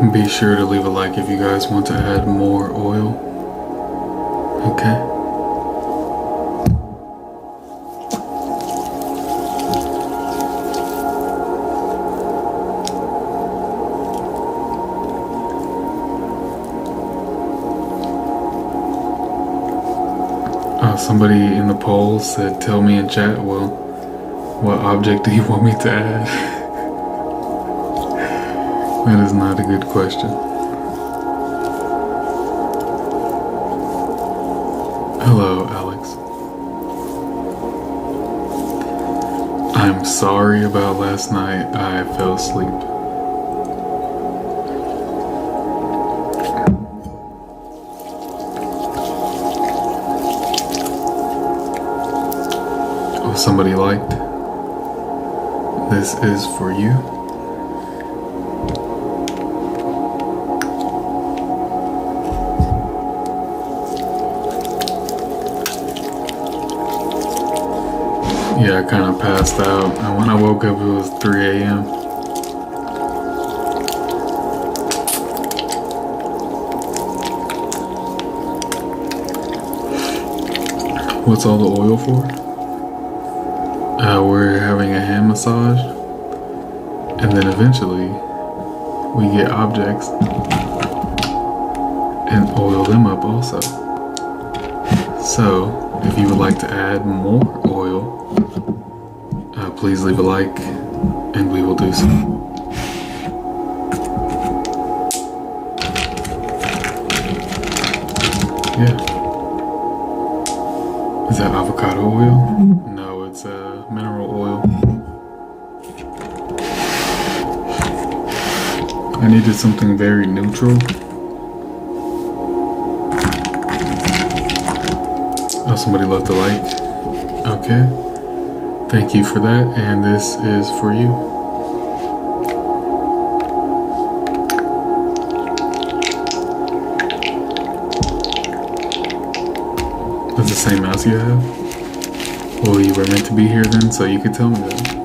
Be sure to leave a like if you guys want to add more oil. Okay. Somebody in the poll said, tell me in chat, well, what object do you want me to add? That is not a good question. Hello, Alex. I'm sorry about last night. I fell asleep. Somebody liked. This is for you. Yeah, I kind of passed out, and when I woke up it was 3 a.m. What's all the oil for? We're having a hand massage, and then eventually we get objects and oil them up also. So if you would like to add more oil, please leave a like and we will do so. Yeah. Is that avocado oil? No, it's mineral oil. I needed something very neutral. Oh, somebody left a like. Okay. Thank you for that, and this is for you. That's the same mouse you have? Well, you were meant to be here then, so you could tell me that.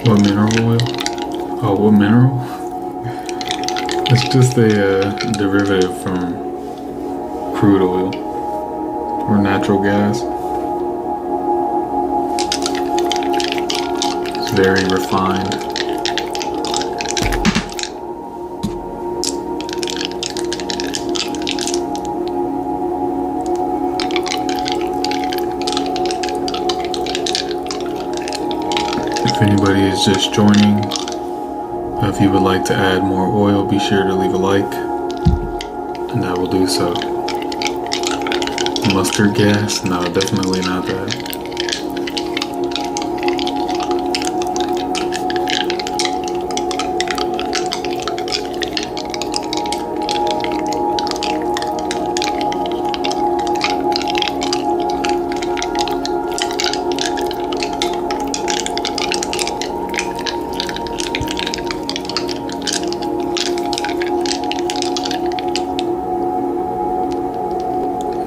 What mineral oil? Oh, what mineral? It's just a derivative from crude oil or natural gas. It's very refined. If anybody is just joining, if you would like to add more oil, be sure to leave a like, and I will do so. Mustard gas? No, definitely not that.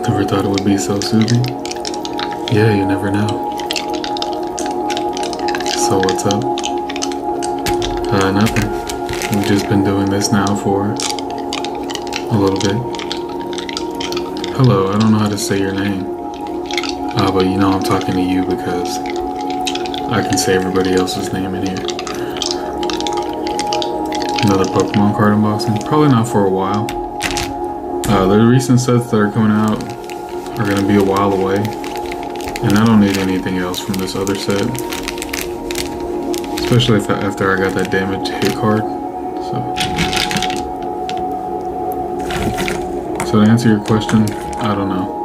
Never thought it would be so soothing. Yeah, you never know. So what's up? Nothing. We've just been doing this now for a little bit. Hello, I don't know how to say your name. But you know I'm talking to you because I can say everybody else's name in here. Another Pokemon card unboxing. Probably not for a while. The recent sets that are coming out are going to be a while away, and I don't need anything else from this other set, especially after I got that damaged hit card. So to answer your question, I don't know.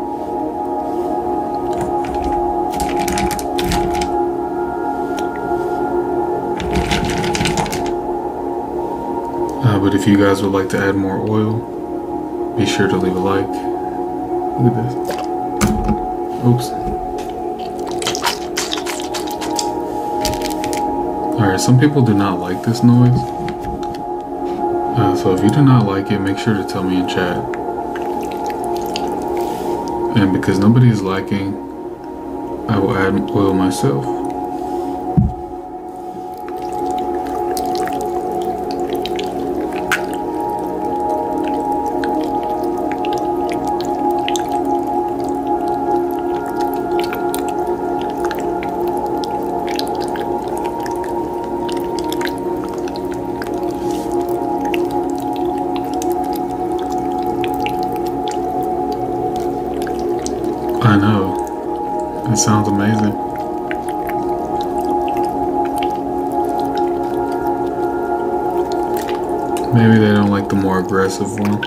But if you guys would like to add more oil, be sure to leave a like. Look at this. Oops. Alright, some people do not like this noise. So if you do not like it, make sure to tell me in chat. And because nobody is liking, I will add oil myself. I know. It sounds amazing. Maybe they don't like the more aggressive one.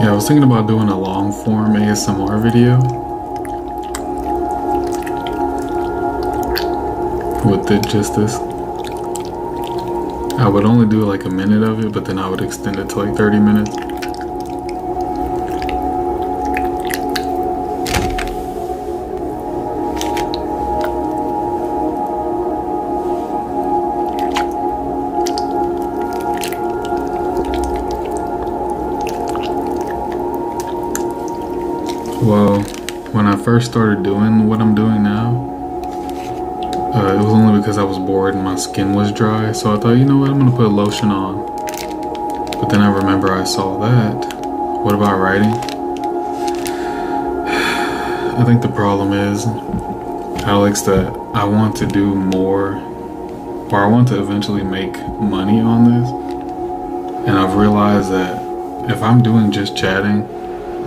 Yeah, I was thinking about doing a long form ASMR video with just this. I would only do like a minute of it, but then I would extend it to like 30 minutes. Well, when I first started doing what I'm doing now, it was only because I was bored and my skin was dry. So I thought, you know what, I'm gonna put lotion on. But then I remember I saw that. What about writing? I think the problem is, Alex, that I want to do more, or I want to eventually make money on this. And I've realized that if I'm doing just chatting,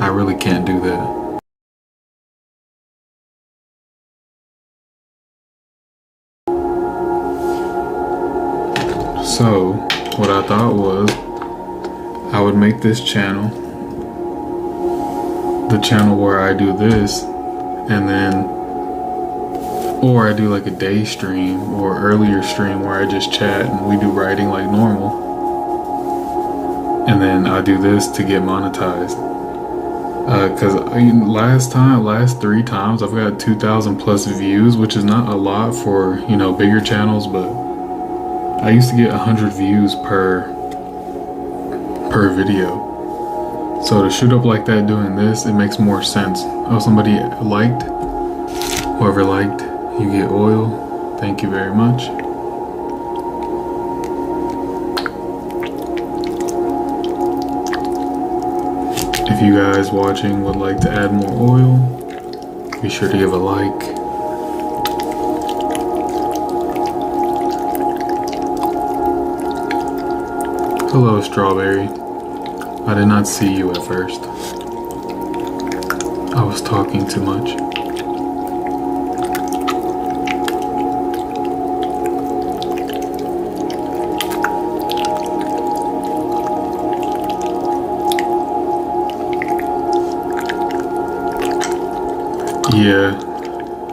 I really can't do that. So, what I thought was, I would make this channel, the channel where I do this, and then, or I do like a day stream or earlier stream where I just chat and we do writing like normal. And then I do this to get monetized. Cause last 3 times I've got 2,000 plus views, which is not a lot for, you know, bigger channels, but I used to get 100 views per video. So to shoot up like that doing this, it makes more sense. Oh, somebody liked. Whoever liked, you get oil. Thank you very much. If you guys watching would like to add more oil, be sure to give a like. Hello, Strawberry. I did not see you at first. I was talking too much. Yeah.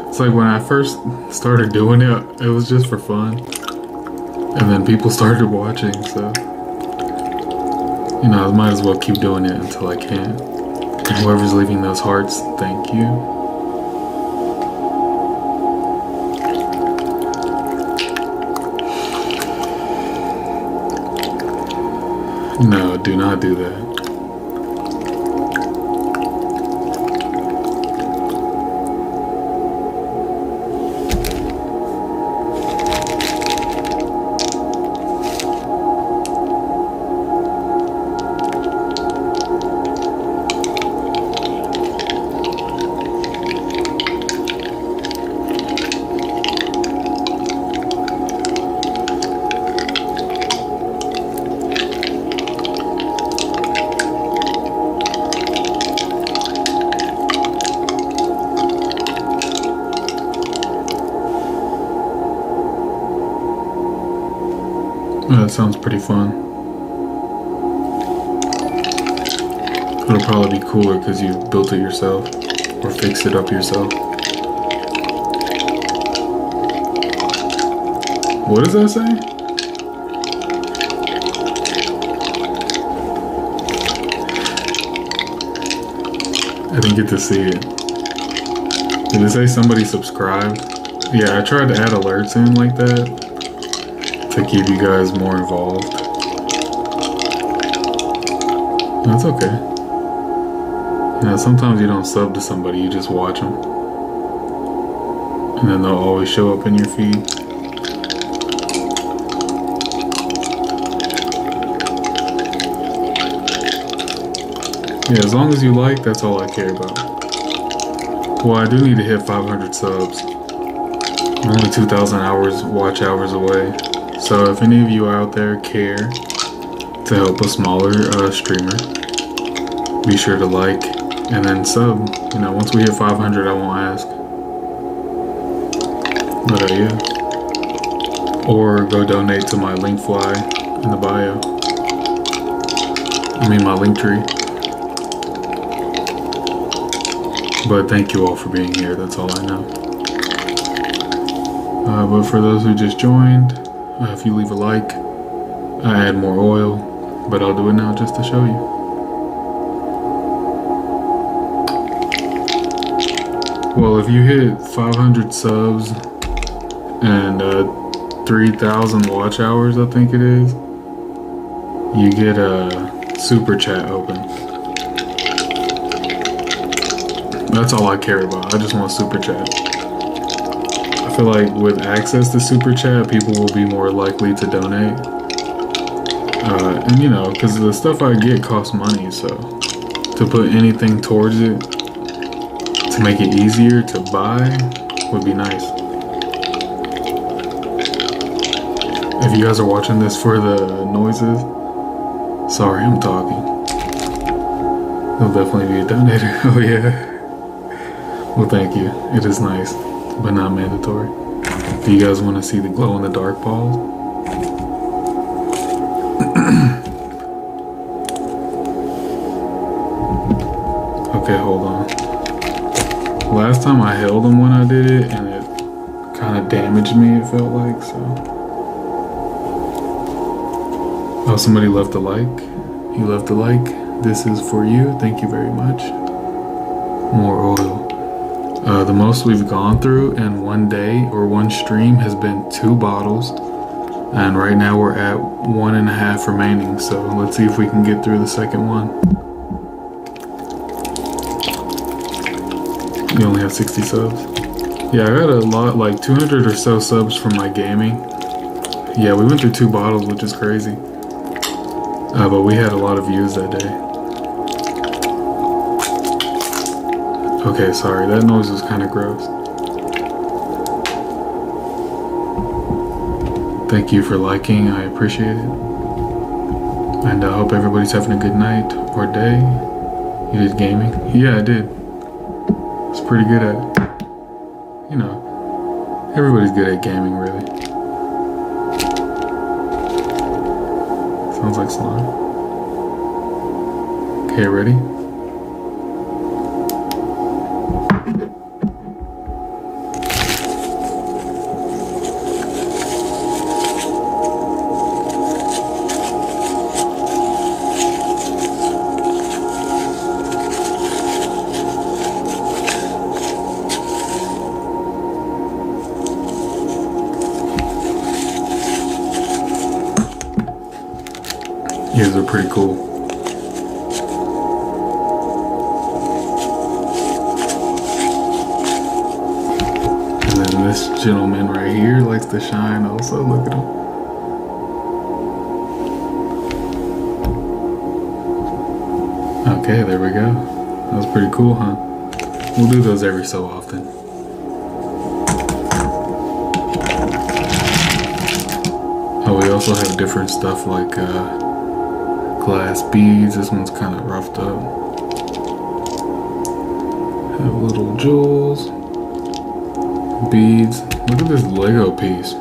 It's like when I first started doing it, it was just for fun. And then people started watching, so... you know, I might as well keep doing it until I can. And whoever's leaving those hearts, thank you. No, do not do that. That sounds pretty fun. It'll probably be cooler because you built it yourself or fixed it up yourself. What does that say? I didn't get to see it. Did it say somebody subscribed? Yeah, I tried to add alerts in like that to keep you guys more involved. That's okay. You know, sometimes you don't sub to somebody, you just watch them. And then they'll always show up in your feed. Yeah, as long as you like, that's all I care about. Well, I do need to hit 500 subs. I'm only 2,000 watch hours away. So if any of you out there care to help a smaller streamer, be sure to like and then sub. You know, once we hit 500, I won't ask. But yeah. Or go donate to my link fly in the bio. I mean my link tree. But thank you all for being here, that's all I know. But for those who just joined, if you leave a like, I add more oil, but I'll do it now just to show you. Well, if you hit 500 subs and 3,000 watch hours, I think it is, you get a super chat open. That's all I care about. I just want super chat. I feel like with access to super chat, people will be more likely to donate. And you know, because the stuff I get costs money, so to put anything towards it to make it easier to buy would be nice. If you guys are watching this for the noises, sorry, I'm talking. There'll definitely be a donator. Oh yeah. Well, thank you. It is nice, but not mandatory. Do you guys want to see the glow-in-the-dark balls? Okay, hold on. Last time I held them when I did it, and it kind of damaged me, it felt like, so. Oh, somebody left a like. You left a like. This is for you. Thank you very much. More oil. The most we've gone through in one day or one stream has been 2 bottles. And right now we're at 1.5 remaining. So let's see if we can get through the second one. You only have 60 subs. Yeah, I got a lot, like 200 or so subs from my gaming. Yeah, we went through 2 bottles, which is crazy. But we had a lot of views that day. Okay, sorry, that noise was kind of gross. Thank you for liking, I appreciate it. And I hope everybody's having a good night or day. You did gaming? Yeah, I did. I was pretty good at it. You know, everybody's good at gaming, really. Sounds like slime. Okay, ready? These are pretty cool. And then this gentleman right here likes to shine also. Look at him. Okay, there we go. That was pretty cool, huh? We'll do those every so often. Oh, we also have different stuff like glass beads. This one's kind of roughed up. Have little jewels, beads. Look at this Lego piece.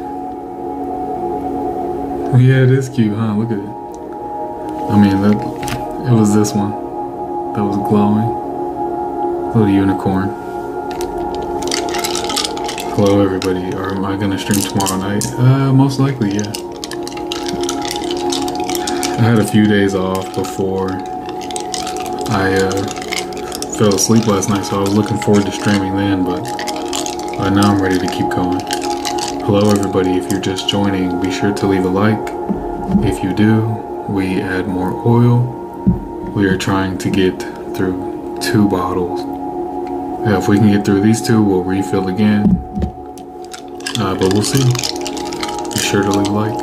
Yeah, it is cute, huh? Look at it. I mean, it was this one that was glowing. Little unicorn. Hello, everybody. Or am I gonna stream tomorrow night? Most likely, yeah. I had a few days off before I fell asleep last night, so I was looking forward to streaming then, but now I'm ready to keep going. Hello, everybody. If you're just joining, be sure to leave a like. If you do, we add more oil. We are trying to get through 2 bottles. If we can get through these 2, we'll refill again. But we'll see. Be sure to leave a like.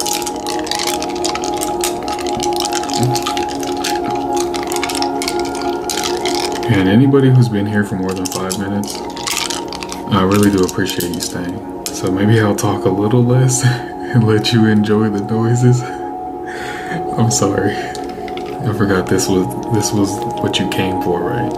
And anybody who's been here for more than 5 minutes, I really do appreciate you staying. So maybe I'll talk a little less and let you enjoy the noises. I'm sorry. I forgot this was what you came for, right?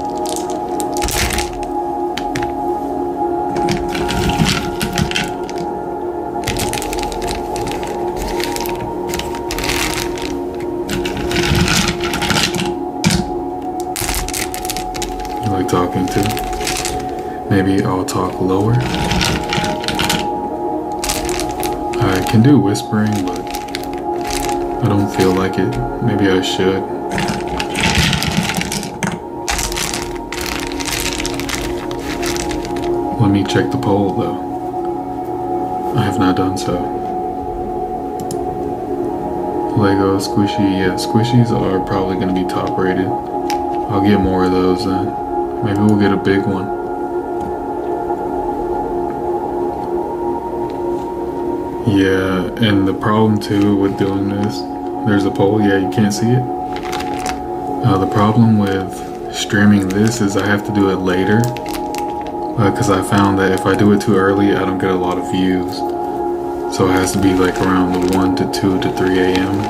You like talking to? Maybe I'll talk lower. I can do whispering, but I don't feel like it. Maybe I should. Let me check the poll though. I have not done so. Lego squishy, yeah, squishies are probably going to be top rated. I'll get more of those then. Maybe we'll get a big one. Yeah, and the problem too with doing this, there's a poll, yeah, you can't see it. The problem with streaming this is I have to do it later, because I found that if I do it too early, I don't get a lot of views. So it has to be like around the 1 to 2 to 3 a.m.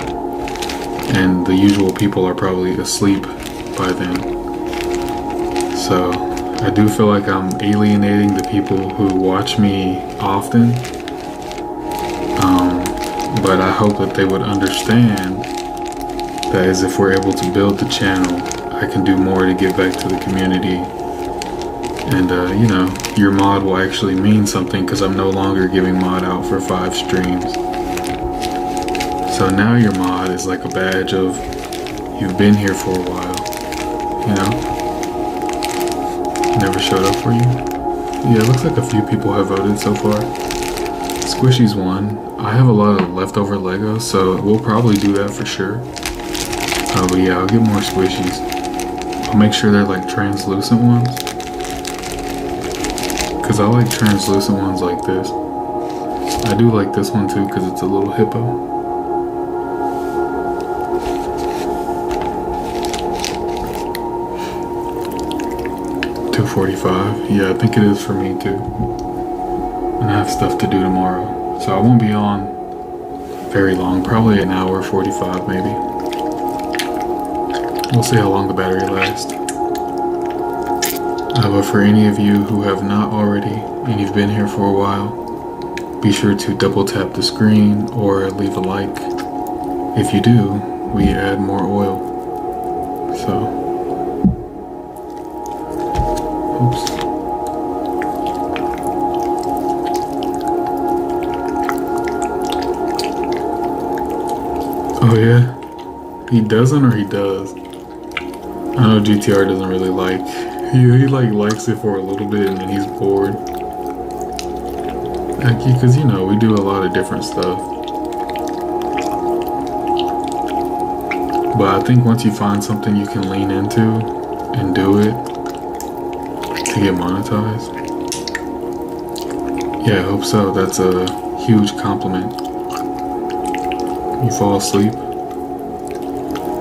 And the usual people are probably asleep by then. So I do feel like I'm alienating the people who watch me often. But I hope that they would understand that as if we're able to build the channel, I can do more to give back to the community. And, you know, your mod will actually mean something because I'm no longer giving mod out for 5 streams. So now your mod is like a badge of you've been here for a while, you know? Never showed up for you? Yeah, it looks like a few people have voted so far. Squishy's won. I have a lot of leftover Legos, so we'll probably do that for sure. But yeah, I'll get more squishies. I'll make sure they're like translucent ones. Because I like translucent ones like this. I do like this one too because it's a little hippo. $2:45. Yeah, I think it is for me too. And I have stuff to do tomorrow. So I won't be on very long. Probably an hour 45 maybe. We'll see how long the battery lasts. But for any of you who have not already and you've been here for a while, be sure to double tap the screen or leave a like. If you do, we add more oil. So, oops. Oh yeah? He doesn't or he does? I know GTR doesn't really like. He like likes it for a little bit and then he's bored. Because you know, we do a lot of different stuff. But I think once you find something you can lean into and do it to get monetized. Yeah, I hope so. That's a huge compliment. You fall asleep.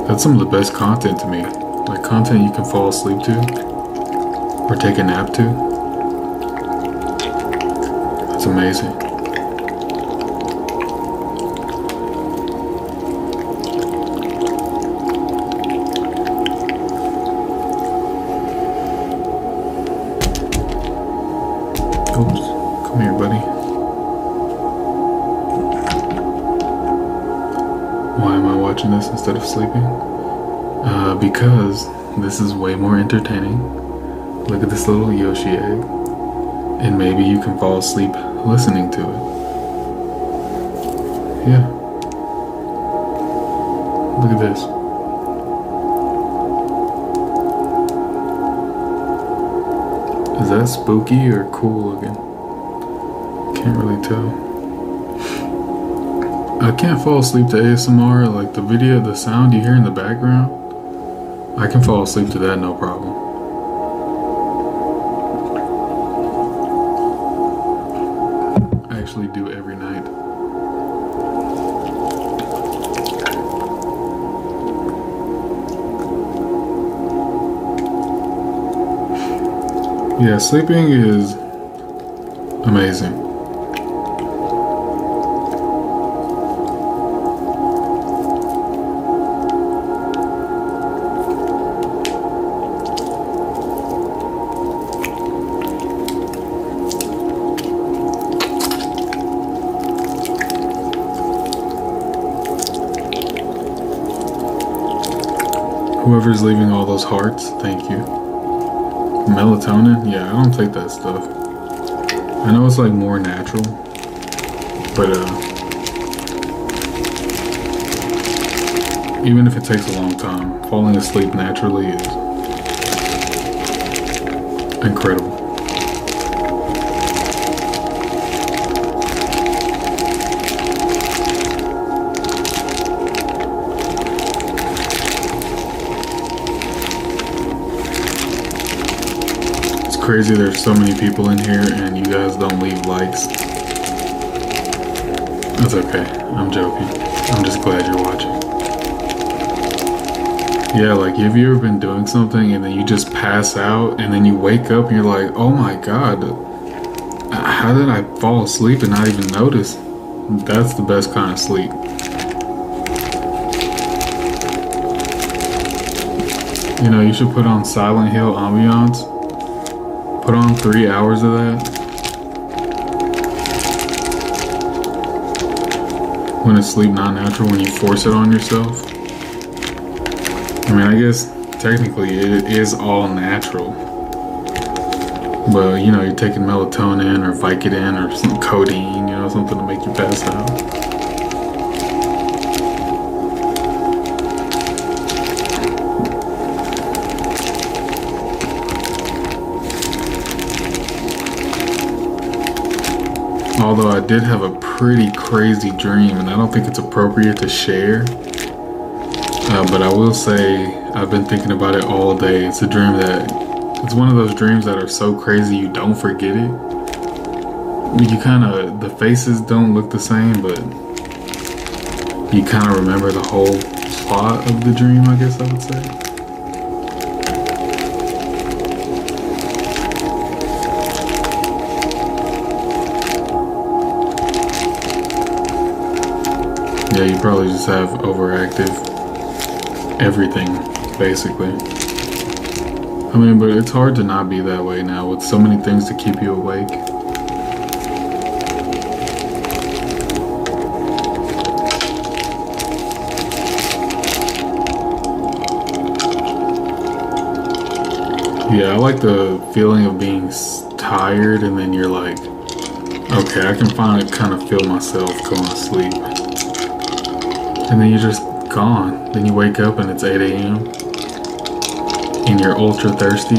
That's some of the best content to me. Like content you can fall asleep to or take a nap to. That's amazing. Oops, come here, buddy. watching this instead of sleeping? Because this is way more entertaining. Look at this little Yoshi egg. And maybe you can fall asleep listening to it. Yeah. Look at this. Is that spooky or cool looking? Can't really tell. I can't fall asleep to ASMR, like the sound you hear in the background. I can fall asleep to that no problem. I actually do every night. Yeah, sleeping is amazing. Whoever's leaving all those hearts, thank you. Melatonin? Yeah, I don't take that stuff. I know it's like more natural, but even if it takes a long time, falling asleep naturally is incredible. Crazy there's so many people in here and you guys don't leave likes. That's okay, I'm joking. I'm just glad you're watching. Yeah, like have you ever been doing something and then you just pass out and then you wake up and you're like, oh my god, how did I fall asleep and not even notice? That's the best kind of sleep. You know, you should put on Silent Hill ambiance. Put on 3 hours of that. When it's sleep not natural, when you force it on yourself. I mean, I guess technically it is all natural. But, you know, you're taking melatonin or Vicodin or some codeine, you know, something to make you pass out. Although I did have a pretty crazy dream, and I don't think it's appropriate to share. But I will say, I've been thinking about it all day. It's a dream it's one of those dreams that are so crazy you don't forget it. You the faces don't look the same, but you kind of remember the whole plot of the dream, I guess I would say. Yeah, you probably just have overactive everything, basically. I mean, but it's hard to not be that way now with so many things to keep you awake. Yeah, I like the feeling of being tired and then you're like, okay, I can finally kind of feel myself going to sleep. And then you're just gone. Then you wake up and it's 8 a.m. and you're ultra thirsty.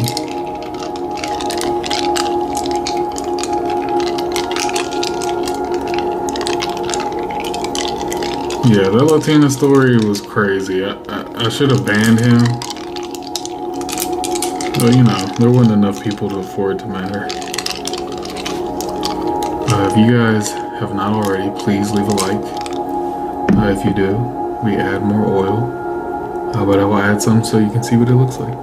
Yeah, that Latina story was crazy. I should have banned him. But you know, there wasn't enough people to afford to matter. If you guys have not already, please leave a like. If you do, we add more oil. But I will add some so you can see what it looks like.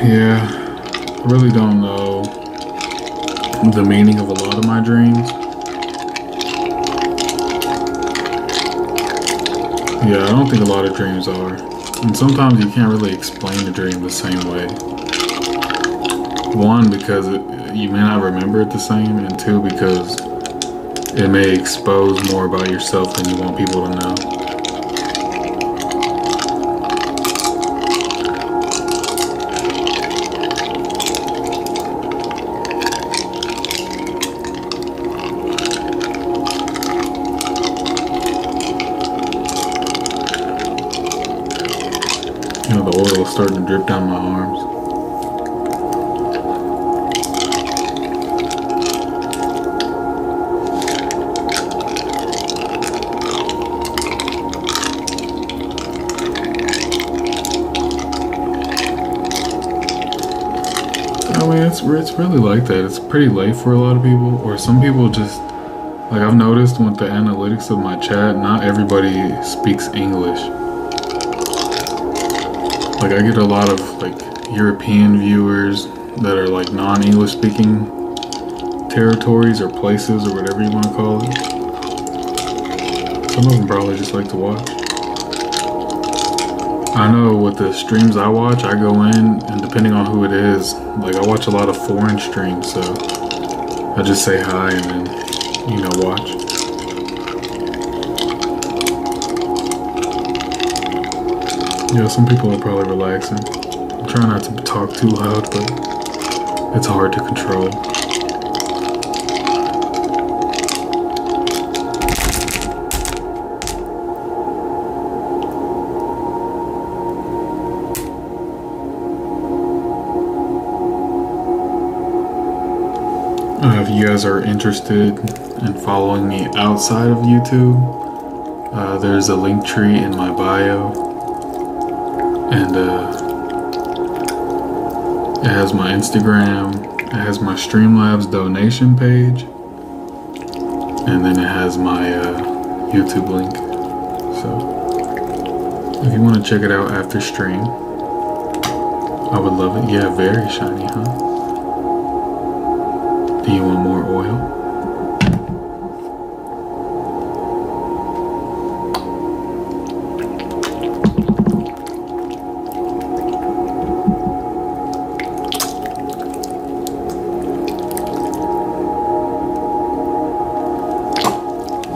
Yeah, I really don't know the meaning of a lot of my dreams. Yeah, I don't think a lot of dreams are. And sometimes you can't really explain a dream the same way. One, because you may not remember it the same, and two, because it may expose more about yourself than you want people to know. You know, the oil is starting to drip down my arms. I mean, it's really like that. It's pretty late for a lot of people, or some people just, like I've noticed with the analytics of my chat, not everybody speaks English. Like I get a lot of like European viewers that are like non-English speaking territories or places or whatever you want to call it. Some of them probably just like to watch. I know with the streams I watch, I go in and depending on who it is, like I watch a lot of foreign streams, so I just say hi and then, you know, watch. Yeah, some people are probably relaxing. I'm trying not to talk too loud, but it's hard to control. If you guys are interested in following me outside of YouTube, there's a link tree in my bio, and it has my Instagram, it has my Streamlabs donation page, and then it has my YouTube link. So if you want to check it out after stream, I would love it. Yeah, very shiny, huh? Do you want more oil?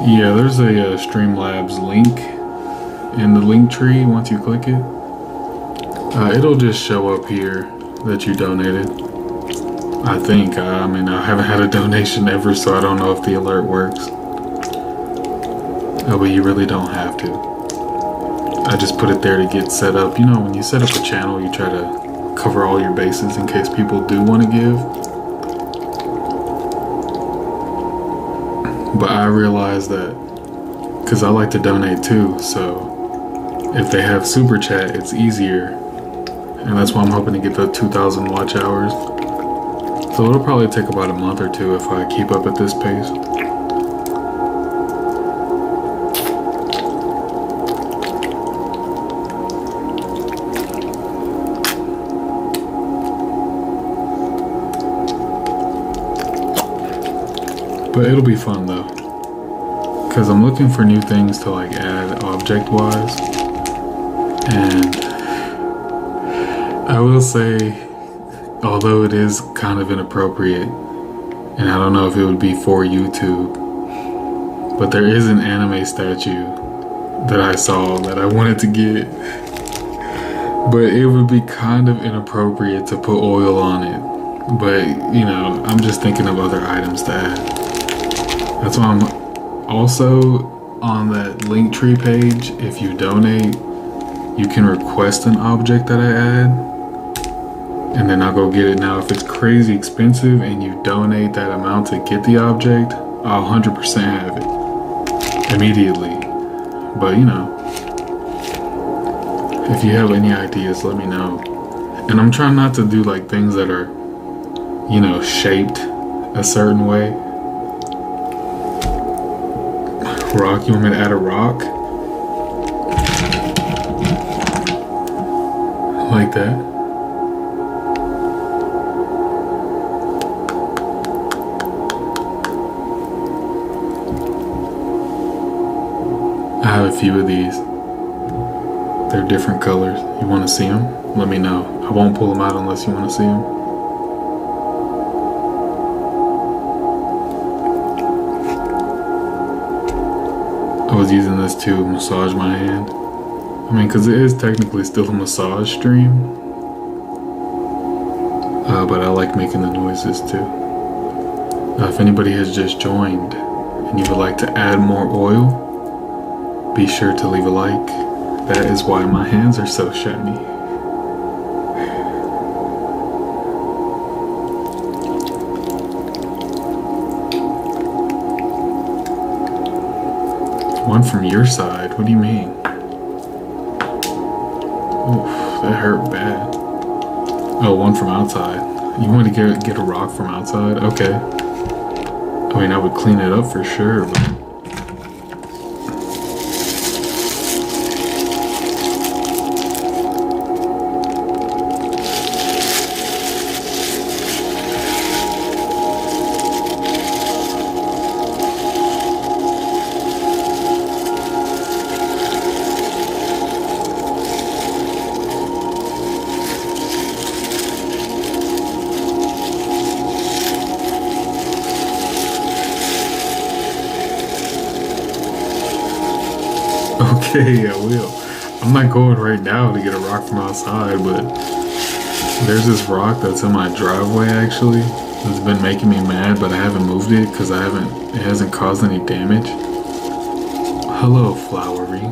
Yeah, there's a Streamlabs link in the link tree. Once you click it, it'll just show up here that you donated. I think. I mean, I haven't had a donation ever, so I don't know if the alert works. But you really don't have to. I just put it there to get set up. You know, when you set up a channel, you try to cover all your bases in case people do want to give. But I realized that, because I like to donate too, so if they have super chat, it's easier. And that's why I'm hoping to get the 2,000 watch hours. So it'll probably take about a month or two if I keep up at this pace. But it'll be fun though, because I'm looking for new things to like add object wise. And I will say, although it is kind of inappropriate, and I don't know if it would be for YouTube, but there is an anime statue that I saw that I wanted to get, but it would be kind of inappropriate to put oil on it. But, you know, I'm just thinking of other items to add. That's why I'm also on that Linktree page. If you donate, you can request an object that I add, and then I'll go get it. Now, if it's crazy expensive and you donate that amount to get the object, I'll 100% have it immediately. But, you know, if you have any ideas, let me know. And I'm trying not to do like things that are, you know, shaped a certain way. Rock, you want me to add a rock? Like that. I have a few of these. They're different colors. You want to see them? Let me know. I won't pull them out unless you want to see them. I was using this to massage my hand. I mean, because it is technically still a massage stream. But I like making the noises too. If anybody has just joined and you would like to add more oil, be sure to leave a like. That is why my hands are so shiny. One from your side? What do you mean? Oof, that hurt bad. Oh, one from outside. You want to get a rock from outside? Okay. I mean, I would clean it up for sure, but... Okay, I will. I'm not going right now to get a rock from outside, but there's this rock that's in my driveway actually. It's been making me mad, but I haven't moved it because it hasn't caused any damage. Hello, Flowery.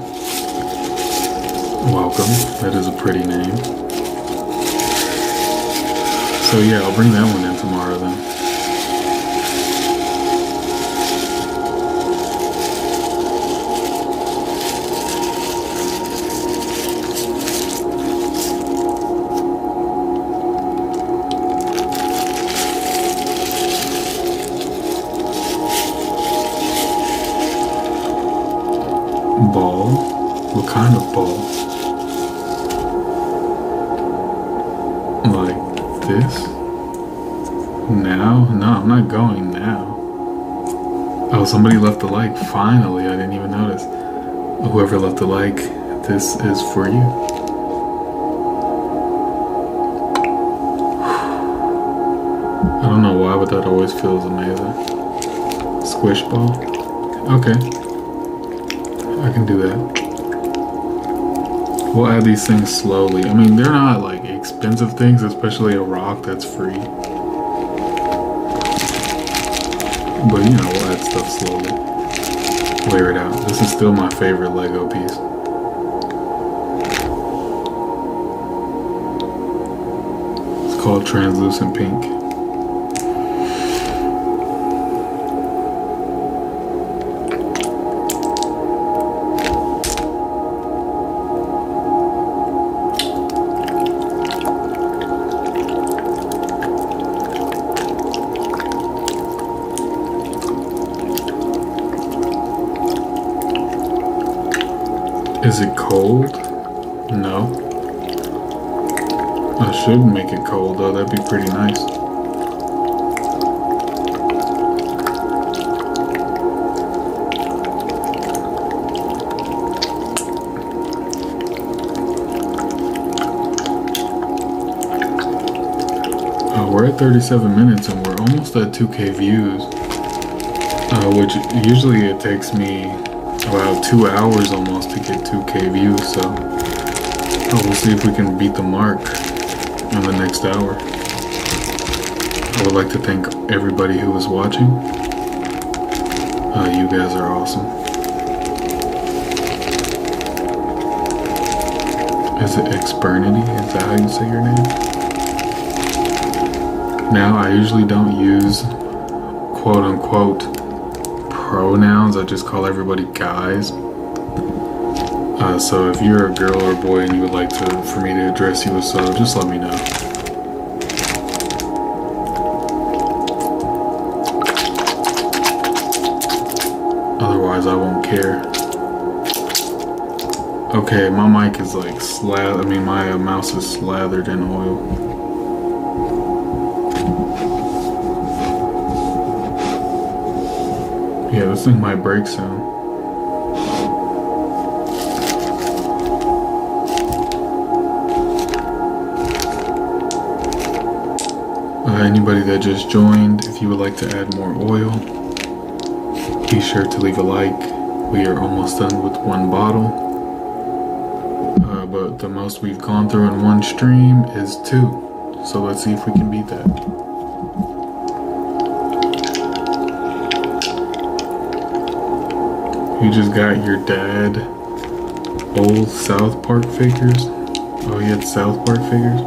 Welcome. That is a pretty name. So yeah, I'll bring that one in tomorrow then. Ball? What kind of ball? Like this? Now? No, I'm not going now. Oh, somebody left a like. Finally, I didn't even notice. Whoever left a like, this is for you. I don't know why, but that always feels amazing. Squish ball? Okay. I can do that. We'll add these things slowly. I mean, they're not like expensive things, especially a rock that's free. But you know, we'll add stuff slowly. Layer it out. This is still my favorite Lego piece. It's called Translucent Pink. Is it cold? No. I should make it cold though, that'd be pretty nice. We're at 37 minutes and we're almost at 2K views, which usually it takes me about 2 hours almost to get 2K views, so we'll see if we can beat the mark in the next hour. I would like to thank everybody who was watching. You guys are awesome. Is it Expernity? Is that how you say your name? Now, I usually don't use quote-unquote pronouns. I just call everybody guys. So if you're a girl or a boy and you would like for me to address you as so, just let me know. Otherwise, I won't care. Okay, my mic is like my mouse is slathered in oil. Yeah, this thing might break soon. Anybody that just joined, if you would like to add more oil, be sure to leave a like. We are almost done with one bottle. But the most we've gone through in one stream is 2. So let's see if we can beat that. You just got your dad old South Park figures. Oh, he had South Park figures?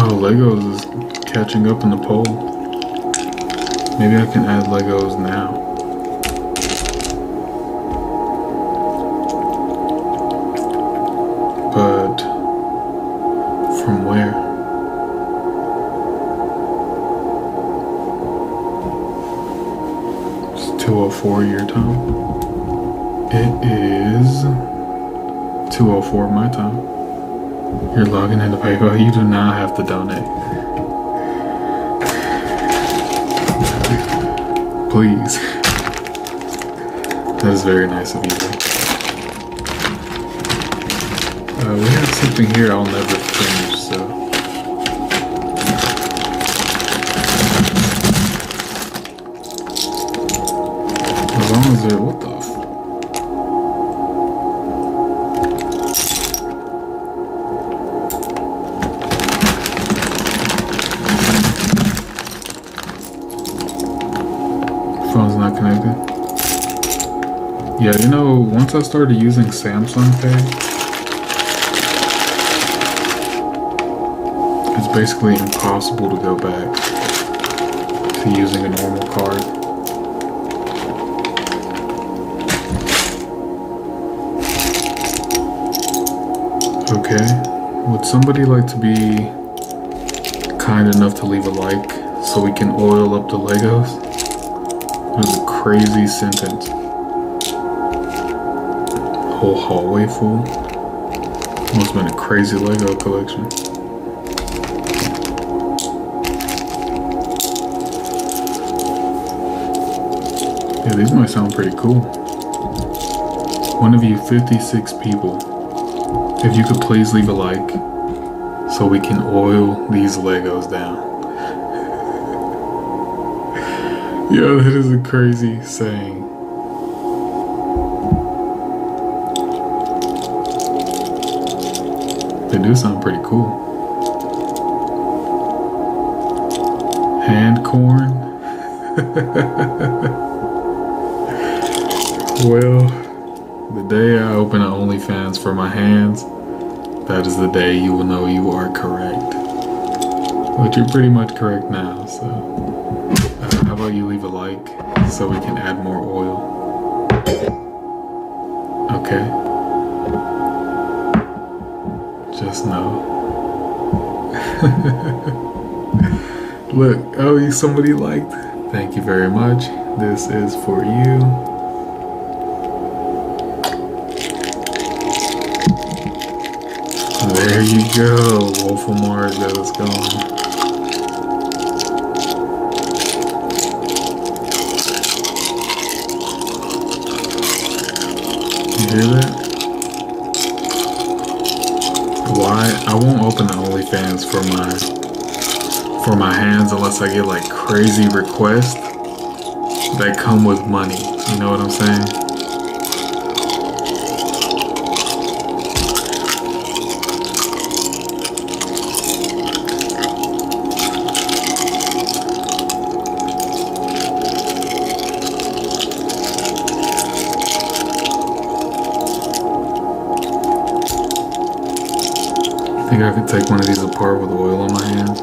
Oh, Legos is catching up in the poll. Maybe I can add Legos now. But from where? It's 2:04 your time. It is 2:04 my time. You're logging into PayPal. You do not have to donate. Please. That is very nice of you. We have something here I'll never finish, so. As long as they're, what the f? Phone's not connected. Yeah, you know, once I started using Samsung Pay, it's basically impossible to go back to using a normal card. Okay, would somebody like to be kind enough to leave a like so we can oil up the Legos? That was a crazy sentence. Whole hallway full. Must have been a crazy Lego collection. Yeah, these might sound pretty cool. One of you 56 people, if you could please leave a like so we can oil these Legos down. Yo, that is a crazy saying. They do sound pretty cool. Hand corn. Well, the day I open an OnlyFans for my hands, that is the day you will know you are correct. But you're pretty much correct now, so how about you leave a like so we can add more oil? Okay. Just know. Look, oh, somebody liked. Thank you very much. This is for you. There you go. Wolf of Mars got us going. You hear that? Why? I won't open the OnlyFans for my hands unless I get like crazy requests that come with money. You know what I'm saying? I think I could take one of these apart with oil on my hands.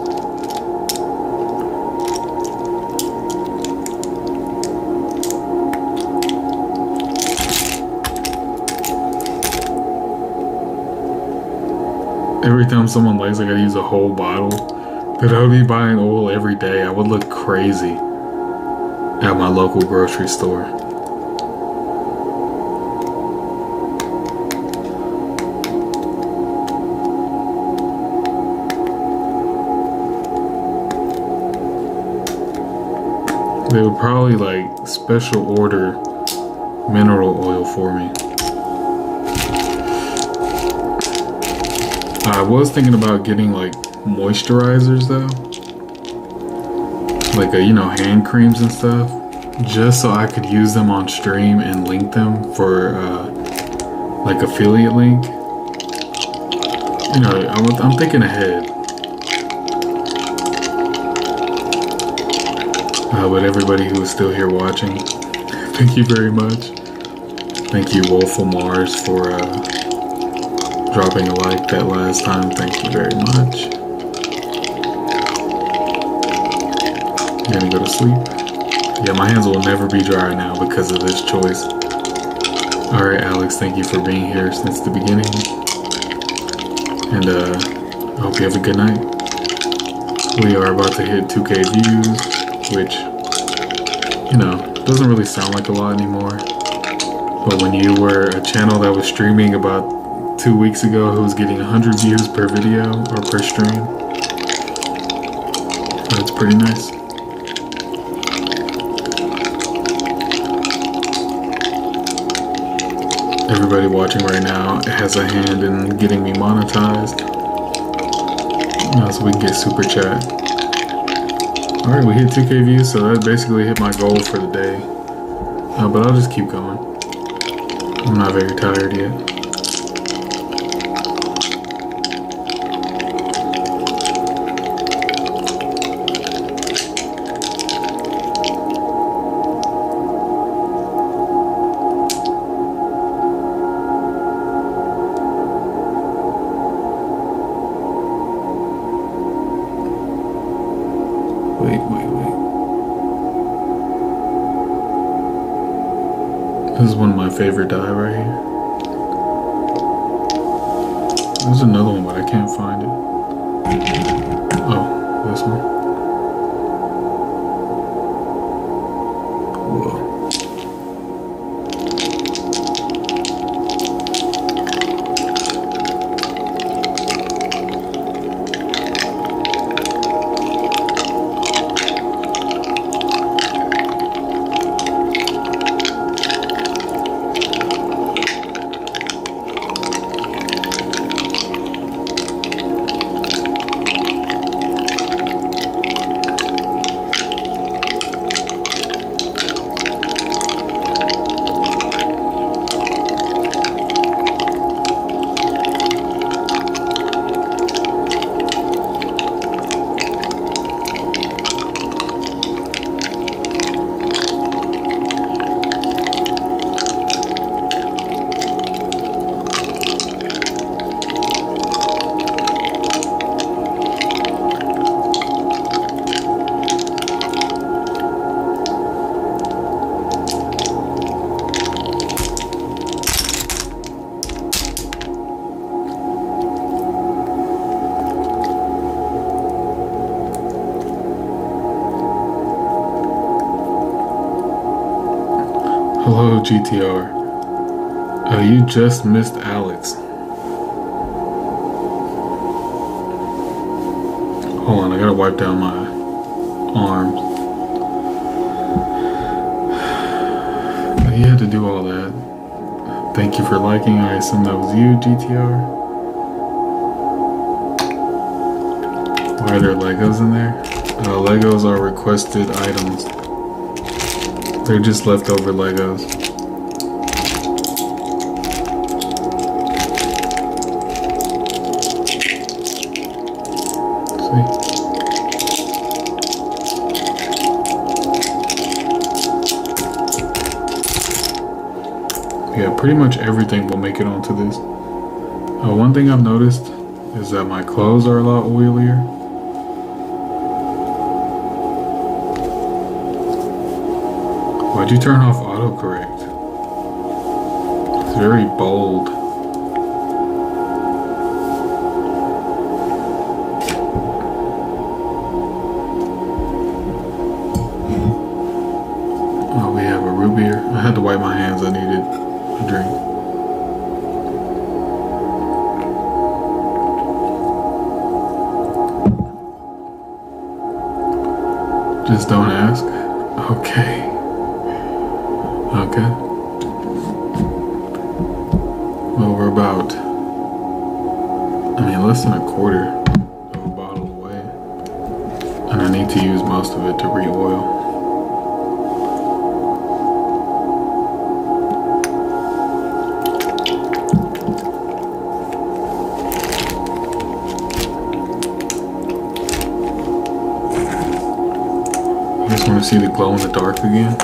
Every time someone likes, I gotta use a whole bottle. But I would be buying oil every day. I would look crazy at my local grocery store. They would probably like special order mineral oil for me. I was thinking about getting like moisturizers though, like hand creams and stuff, just so I could use them on stream and link them for like affiliate link. I'm thinking ahead. But everybody who is still here watching, thank you very much. Thank you, Wolful Mars, for dropping a like that last time. Thank you very much. You gonna go to sleep? Yeah, my hands will never be dry now because of this choice. Alright, Alex, thank you for being here since the beginning. And I hope you have a good night. We are about to hit 2K views, which, doesn't really sound like a lot anymore. But when you were a channel that was streaming about 2 weeks ago who was getting 100 views per video or per stream, that's pretty nice. Everybody watching right now has a hand in getting me monetized, so we can get super chat. Alright, we hit 2K views, so that basically hit my goal for the day. But I'll just keep going. I'm not very tired yet. Wait. This is one of my favorite die right here. There's another one, but I can't find it. Oh, this one. Whoa. Hello, GTR. You just missed Alex. Hold on, I gotta wipe down my arms. You had to do all that. Thank you for liking. I assume that was you, GTR. Why are there Legos in there? Legos are requested items. They're just leftover Legos. See? Yeah, pretty much everything will make it onto this. One thing I've noticed is that my clothes are a lot oilier. Why'd you turn off autocorrect? It's very bold. had to wipe my hands. I needed a drink. Just don't ask. Okay. Okay. Well, we're about, less than a quarter of a bottle away. And I need to use most of it to re-oil. Want to see the glow in the dark again?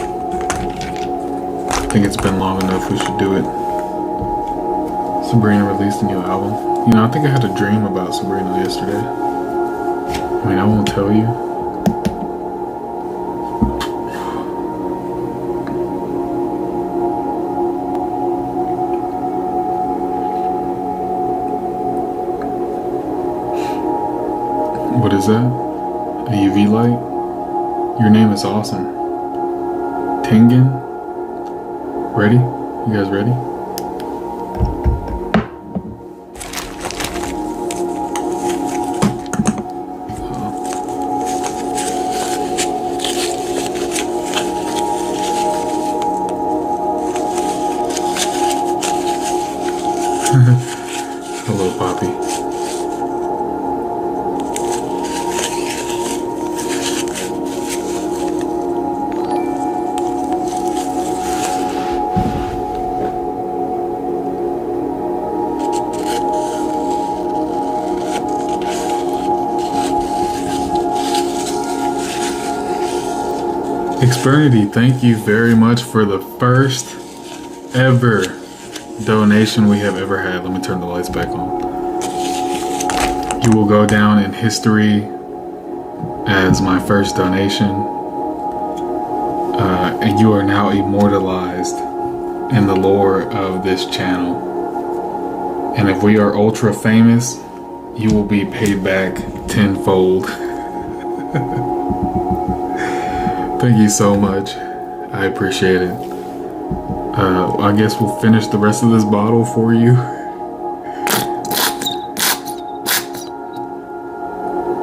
I think it's been long enough. We should do it. Sabrina released a new album. I think I had a dream about Sabrina yesterday. I won't tell you. What is that? A UV light? Your name is awesome. Tengen? Ready? You guys ready? Hello, Poppy. Expernity, thank you very much for the first ever donation we have ever had. Let me turn the lights back on. You will go down in history as my first donation, and you are now immortalized in the lore of this channel. And if we are ultra famous, you will be paid back tenfold. Thank you so much. I appreciate it. I guess we'll finish the rest of this bottle for you.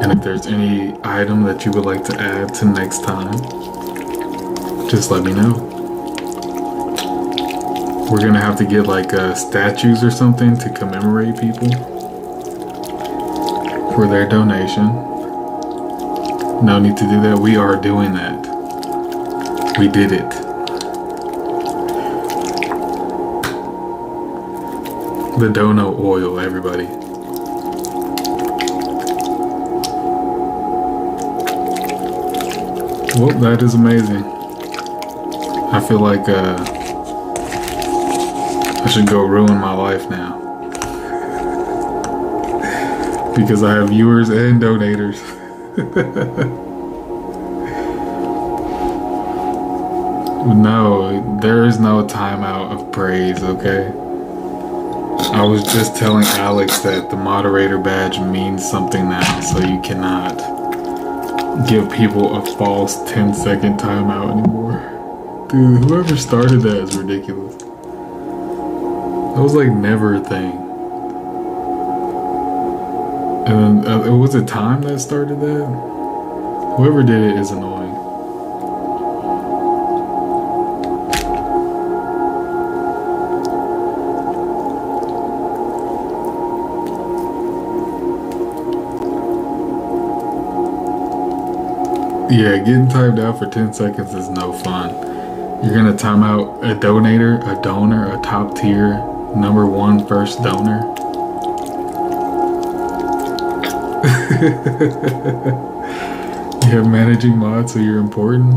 And if there's any item that you would like to add to next time, just let me know. We're gonna have to get like statues or something to commemorate people for their donation. No need to do that. We are doing that. We did it. The dono oil, everybody. Well, that is amazing. I feel like I should go ruin my life now. Because I have viewers and donators. No, there is no timeout of praise, okay? I was just telling Alex that the moderator badge means something now, so you cannot give people a false 10-second timeout anymore. Dude, whoever started that is ridiculous. That was like never a thing. And then, was it time that started that? Whoever did it is annoying. Yeah, getting timed out for 10 seconds is no fun. You're gonna time out a donator, a donor, a top tier, #1 first donor. You have managing mod, so you're important.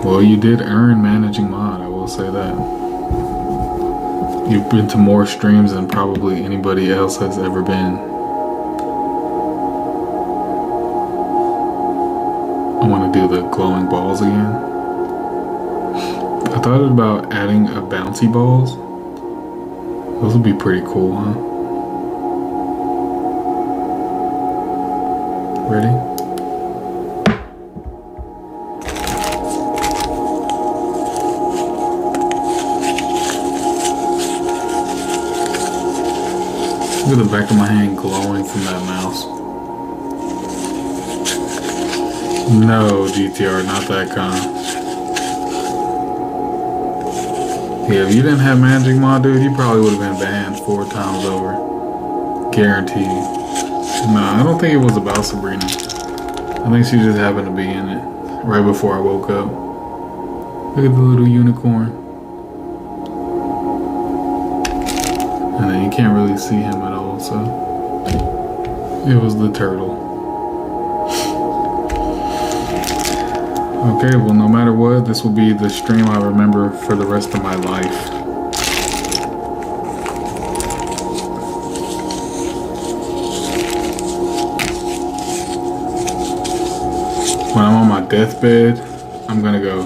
Well, you did earn managing mod, I will say that. You've been to more streams than probably anybody else has ever been. I want to do the glowing balls again. I thought about adding a bouncy balls. Those would be pretty cool, huh? Ready? Look at the back of my hand glowing from that mouse. No, GTR, not that kind. Yeah, if you didn't have Magic Mod, dude, you probably would have been banned 4 times over. Guaranteed. Nah, I don't think it was about Sabrina. I think she just happened to be in it right before I woke up. Look at the little unicorn. And then you can't really see him at all, so it was the turtle. Okay, well, no matter what, this will be the stream I remember for the rest of my life. When I'm on my deathbed, I'm gonna go,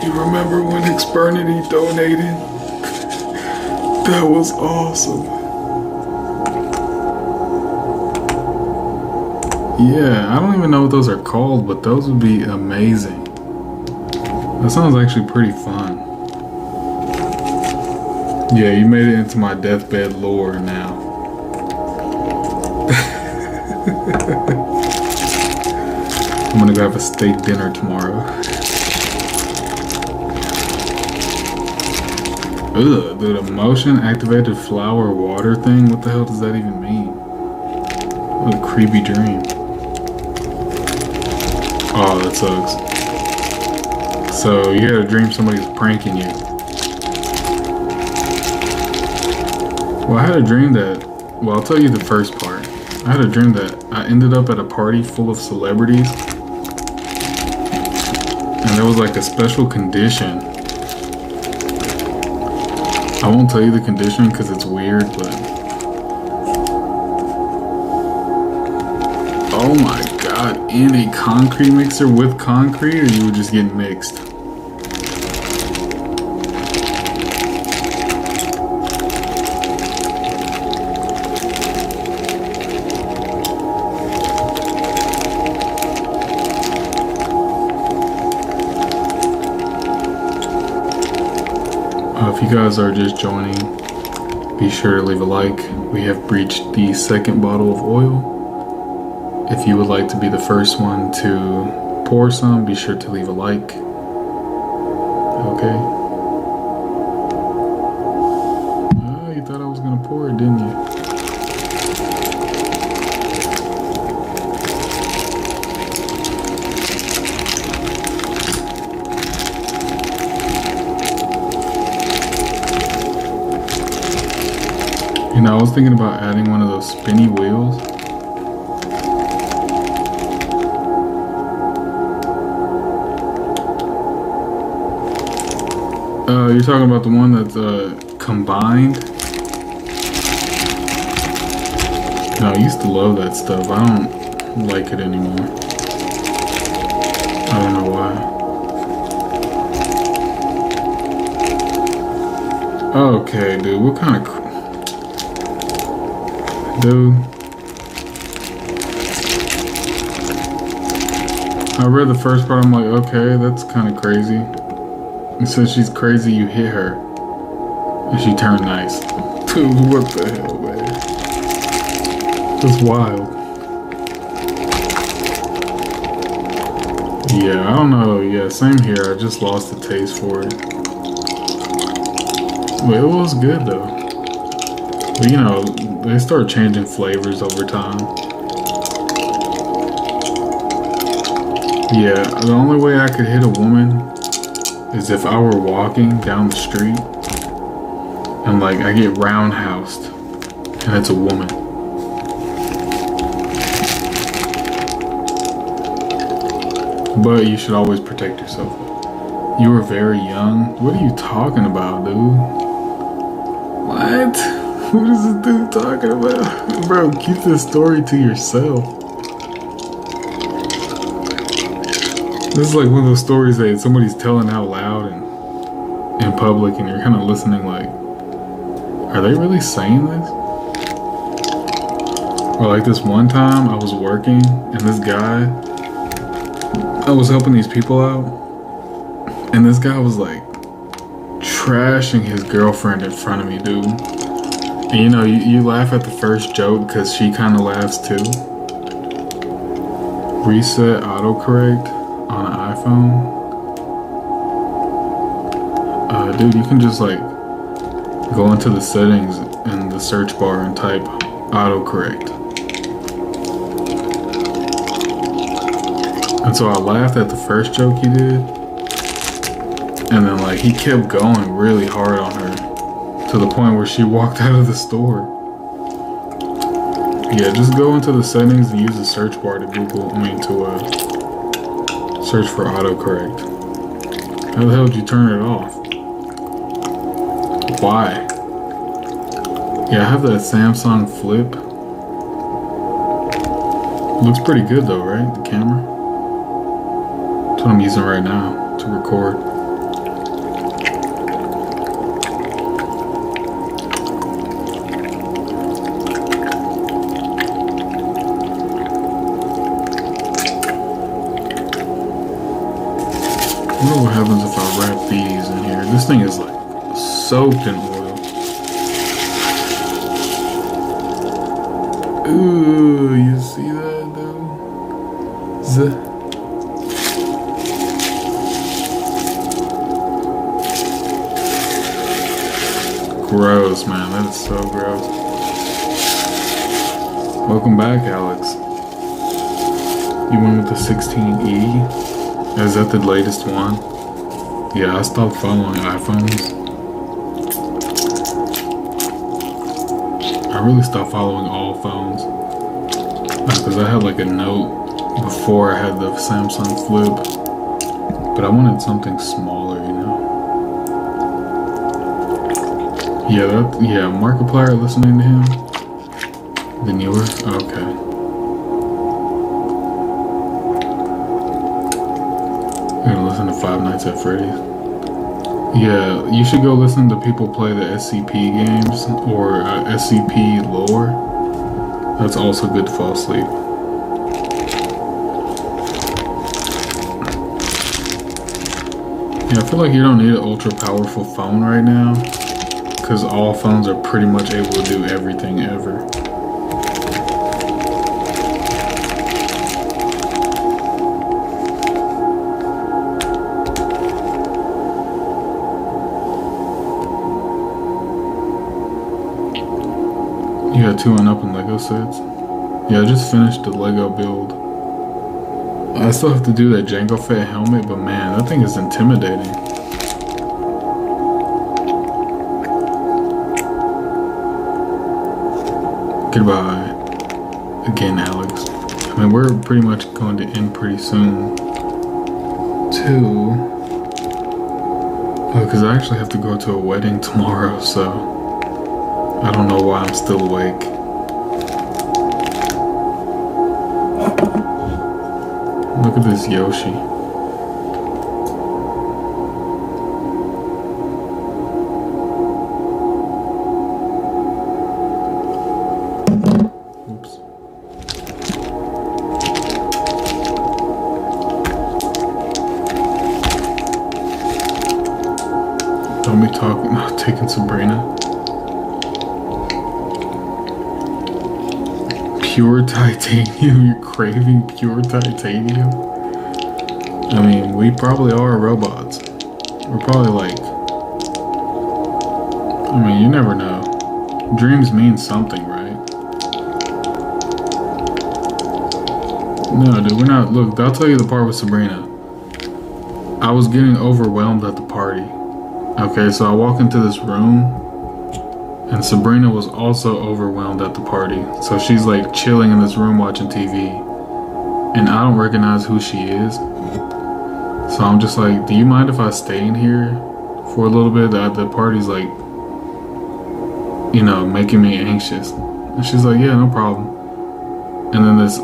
you remember when Xpernity donated? That was awesome. Yeah, I don't even know what those are called, but those would be amazing. That sounds actually pretty fun. Yeah, you made it into my deathbed lore now. I'm gonna go have a steak dinner tomorrow. Ugh, dude, a motion activated flower water thing? What the hell does that even mean? What a creepy dream. Oh, that sucks. So you had a dream somebody's pranking you. Well, I had a dream that, well, I'll tell you the first part. I had a dream that I ended up at a party full of celebrities. And there was like a special condition. I won't tell you the condition because it's weird, but oh my god, in a concrete mixer with concrete, or you would just get mixed? If you guys are just joining, be sure to leave a like. We have breached the 2nd bottle of oil. If you would like to be the first one to pour some, be sure to leave a like. Okay. Oh, you thought I was gonna pour it, didn't you? You know, I was thinking about adding one of those spinny wheels. You're talking about the one that's combined? No, I used to love that stuff. I don't like it anymore. I don't know why. Okay, dude, what kind of... Dude, I read the first part, I'm like, okay, that's kind of crazy. And since she's crazy, you hit her, and she turned nice. Dude, what the hell, man? That's wild. Yeah, I don't know, yeah, same here, I just lost the taste for it. But it was good, though. But you know, they start changing flavors over time. Yeah, the only way I could hit a woman is if I were walking down the street and like I get roundhoused and it's a woman. But you should always protect yourself. You were very young. What are you talking about, dude? What? What is this dude talking about? Bro, keep this story to yourself. This is like one of those stories that somebody's telling out loud and in public and you're kind of listening like, are they really saying this? Or like this one time I was working and this guy, I was helping these people out and this guy was like trashing his girlfriend in front of me, dude. And you laugh at the first joke because she kind of laughs too. Reset autocorrect on an iPhone. Dude, you can just like go into the settings in the search bar and type autocorrect. And so I laughed at the first joke he did. And then like he kept going really hard on her to the point where she walked out of the store. Yeah, just go into the settings and use the search bar to search for autocorrect. How the hell did you turn it off? Why? Yeah, I have that Samsung Flip. Looks pretty good though, right? The camera. That's what I'm using right now to record. I wonder what happens if I wrap these in here. This thing is like soaked in oil. Ooh, you see that though? Gross, man. That is so gross. Welcome back, Alex. You went with the 16E? Is that the latest one? Yeah, I stopped following iPhones. I really stopped following all phones. Because I had like a Note before I had the Samsung Flip. But I wanted something smaller, you know? Yeah, Markiplier, listening to him? The newer? Okay. You're gonna listen to Five Nights at Freddy's? Yeah, you should go listen to people play the SCP games or SCP lore. That's also good to fall asleep. Yeah, I feel like you don't need an ultra powerful phone right now because all phones are pretty much able to do everything ever. You got 2 and up in Lego sets? Yeah, I just finished the Lego build. I still have to do that Jango Fett helmet, but man, that thing is intimidating. Goodbye. Again, Alex. I mean, we're pretty much going to end pretty soon. Too. Because I actually have to go to a wedding tomorrow, so I don't know why I'm still awake. Look at this Yoshi. Oops. Don't be talking about taking Sabrina. Pure titanium? You're craving pure titanium? I mean, we probably are robots. We're probably like... I mean, you never know. Dreams mean something, right? No, dude, we're not... Look, I'll tell you the part with Sabrina. I was getting overwhelmed at the party. Okay, so I walk into this room, and Sabrina was also overwhelmed at the party. So she's like chilling in this room watching TV. And I don't recognize who she is. So I'm just like, do you mind if I stay in here for a little bit? The party's like, you know, making me anxious. And she's like, yeah, no problem. And then this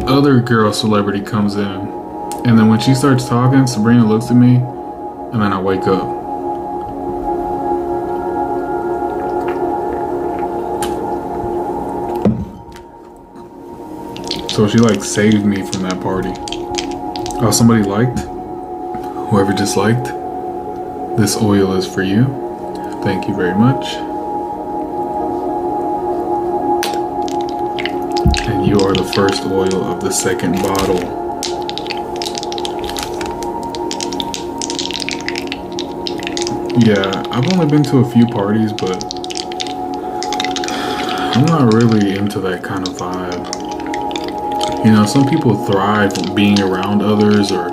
other girl celebrity comes in. And then when she starts talking, Sabrina looks at me. And then I wake up. So she like saved me from that party. Oh, somebody liked? Whoever disliked? This oil is for you. Thank you very much. And you are the first oil of the second bottle. Yeah, I've only been to a few parties, but I'm not really into that kind of vibe. You know, some people thrive being around others or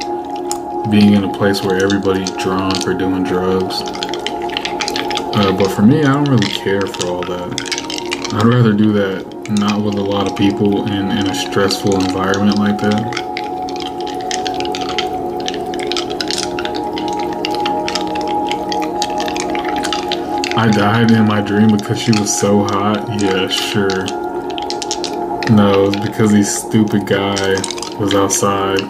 being in a place where everybody's drunk or doing drugs. But for me, I don't really care for all that. I'd rather do that not with a lot of people in a stressful environment like that. I died in my dream because she was so hot. Yeah, sure. No, it's because this stupid guy was outside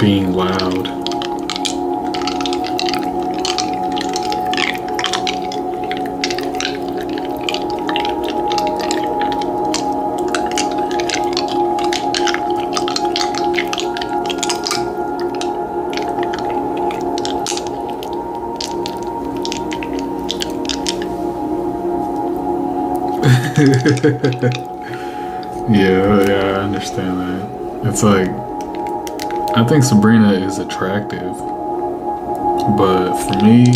being loud. Yeah, I understand that. It's like, I think Sabrina is attractive, but for me,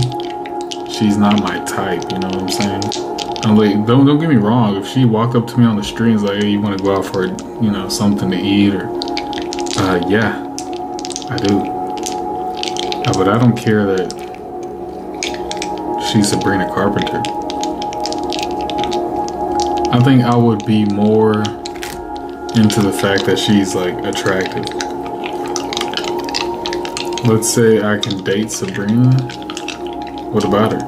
she's not my type, you know what I'm saying? I'm like, don't get me wrong, if she walked up to me on the street and was like, hey, you want to go out for, you know, something to eat, or, yeah, I do. But I don't care that she's Sabrina Carpenter. I think I would be more into the fact that she's like attractive. Let's say I can date Sabrina. What about her?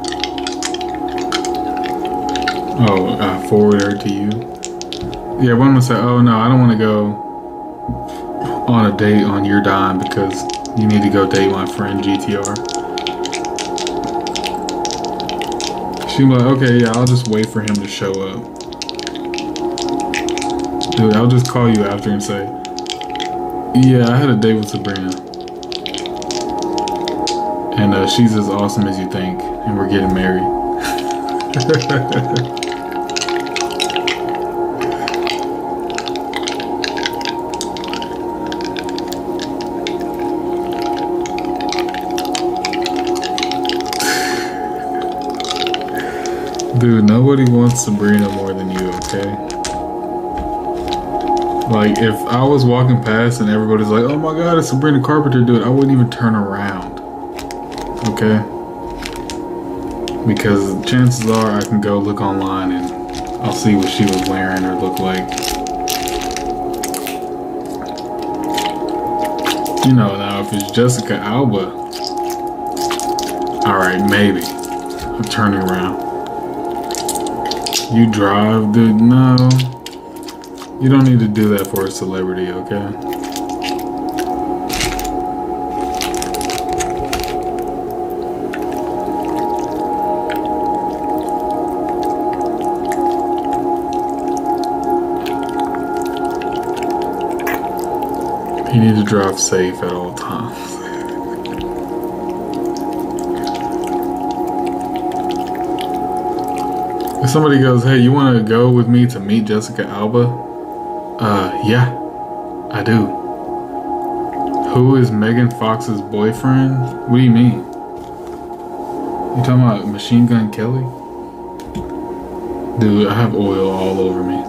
Oh, I forward her to you? Yeah, one would say, oh no, I don't want to go on a date on your dime because you need to go date my friend GTR. She'd be like, okay, yeah, I'll just wait for him to show up. Dude, I'll just call you after and say, yeah, I had a date with Sabrina. And she's as awesome as you think. And we're getting married. Dude, nobody wants Sabrina more than you, okay? Like, if I was walking past and everybody's like, oh my god, it's Sabrina Carpenter, dude, I wouldn't even turn around. Okay? Because chances are I can go look online and I'll see what she was wearing or look like. You know, now if it's Jessica Alba, alright, maybe. I'm turning around. You drive, dude? No. You don't need to do that for a celebrity, okay? You need to drive safe at all times. If somebody goes, hey, you want to go with me to meet Jessica Alba? Yeah, I do. Who is Megan Fox's boyfriend? What do you mean? You talking about Machine Gun Kelly? Dude, I have oil all over me.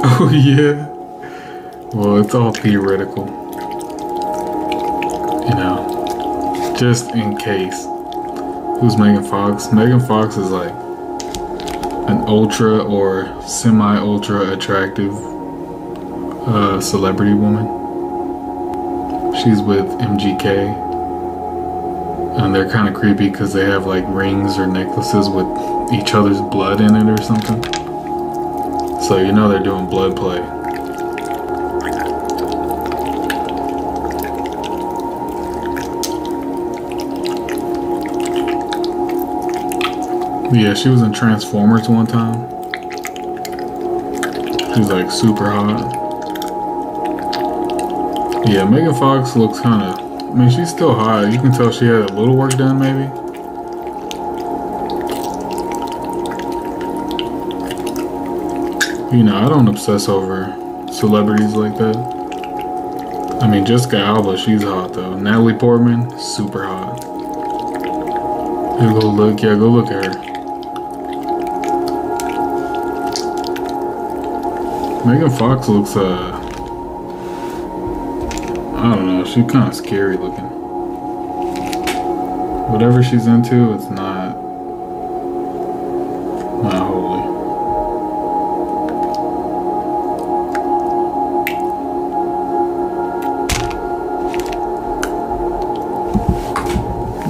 Oh yeah? Well, it's all theoretical. You know, just in case. Who's Megan Fox? Megan Fox is like an ultra or semi-ultra attractive celebrity woman. She's with MGK. And they're kind of creepy because they have like rings or necklaces with each other's blood in it or something. So you know they're doing blood play. Yeah, she was in Transformers one time. She was like super hot. Yeah, Megan Fox looks kind of, I mean, she's still hot. You can tell she had a little work done maybe. You know, I don't obsess over celebrities like that. I mean, Jessica Alba, she's hot though. Natalie Portman, super hot. Here, go look. Yeah, go look at her. Megan Fox looks, I don't know, she's kind of scary looking. Whatever she's into, it's not holy.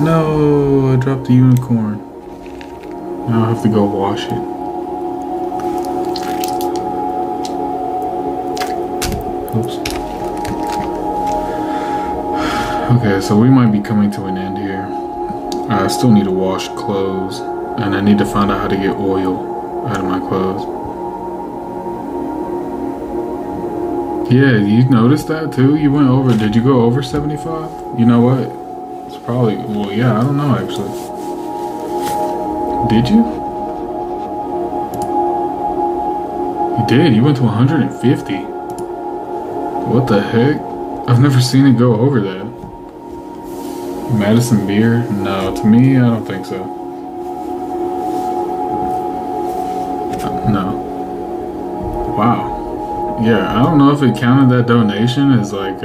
No, I dropped the unicorn. Now I have to go wash it. Oops. Okay, so we might be coming to an end here. I still need to wash clothes, and I need to find out how to get oil out of my clothes. Yeah, you noticed that too? You went over, did you go over 75? You know what? It's probably, well, yeah, I don't know actually. Did you? You did, you went to 150. What the heck? I've never seen it go over that. Madison beer? No, to me, I don't think so. No. Wow. Yeah, I don't know if it counted that donation as like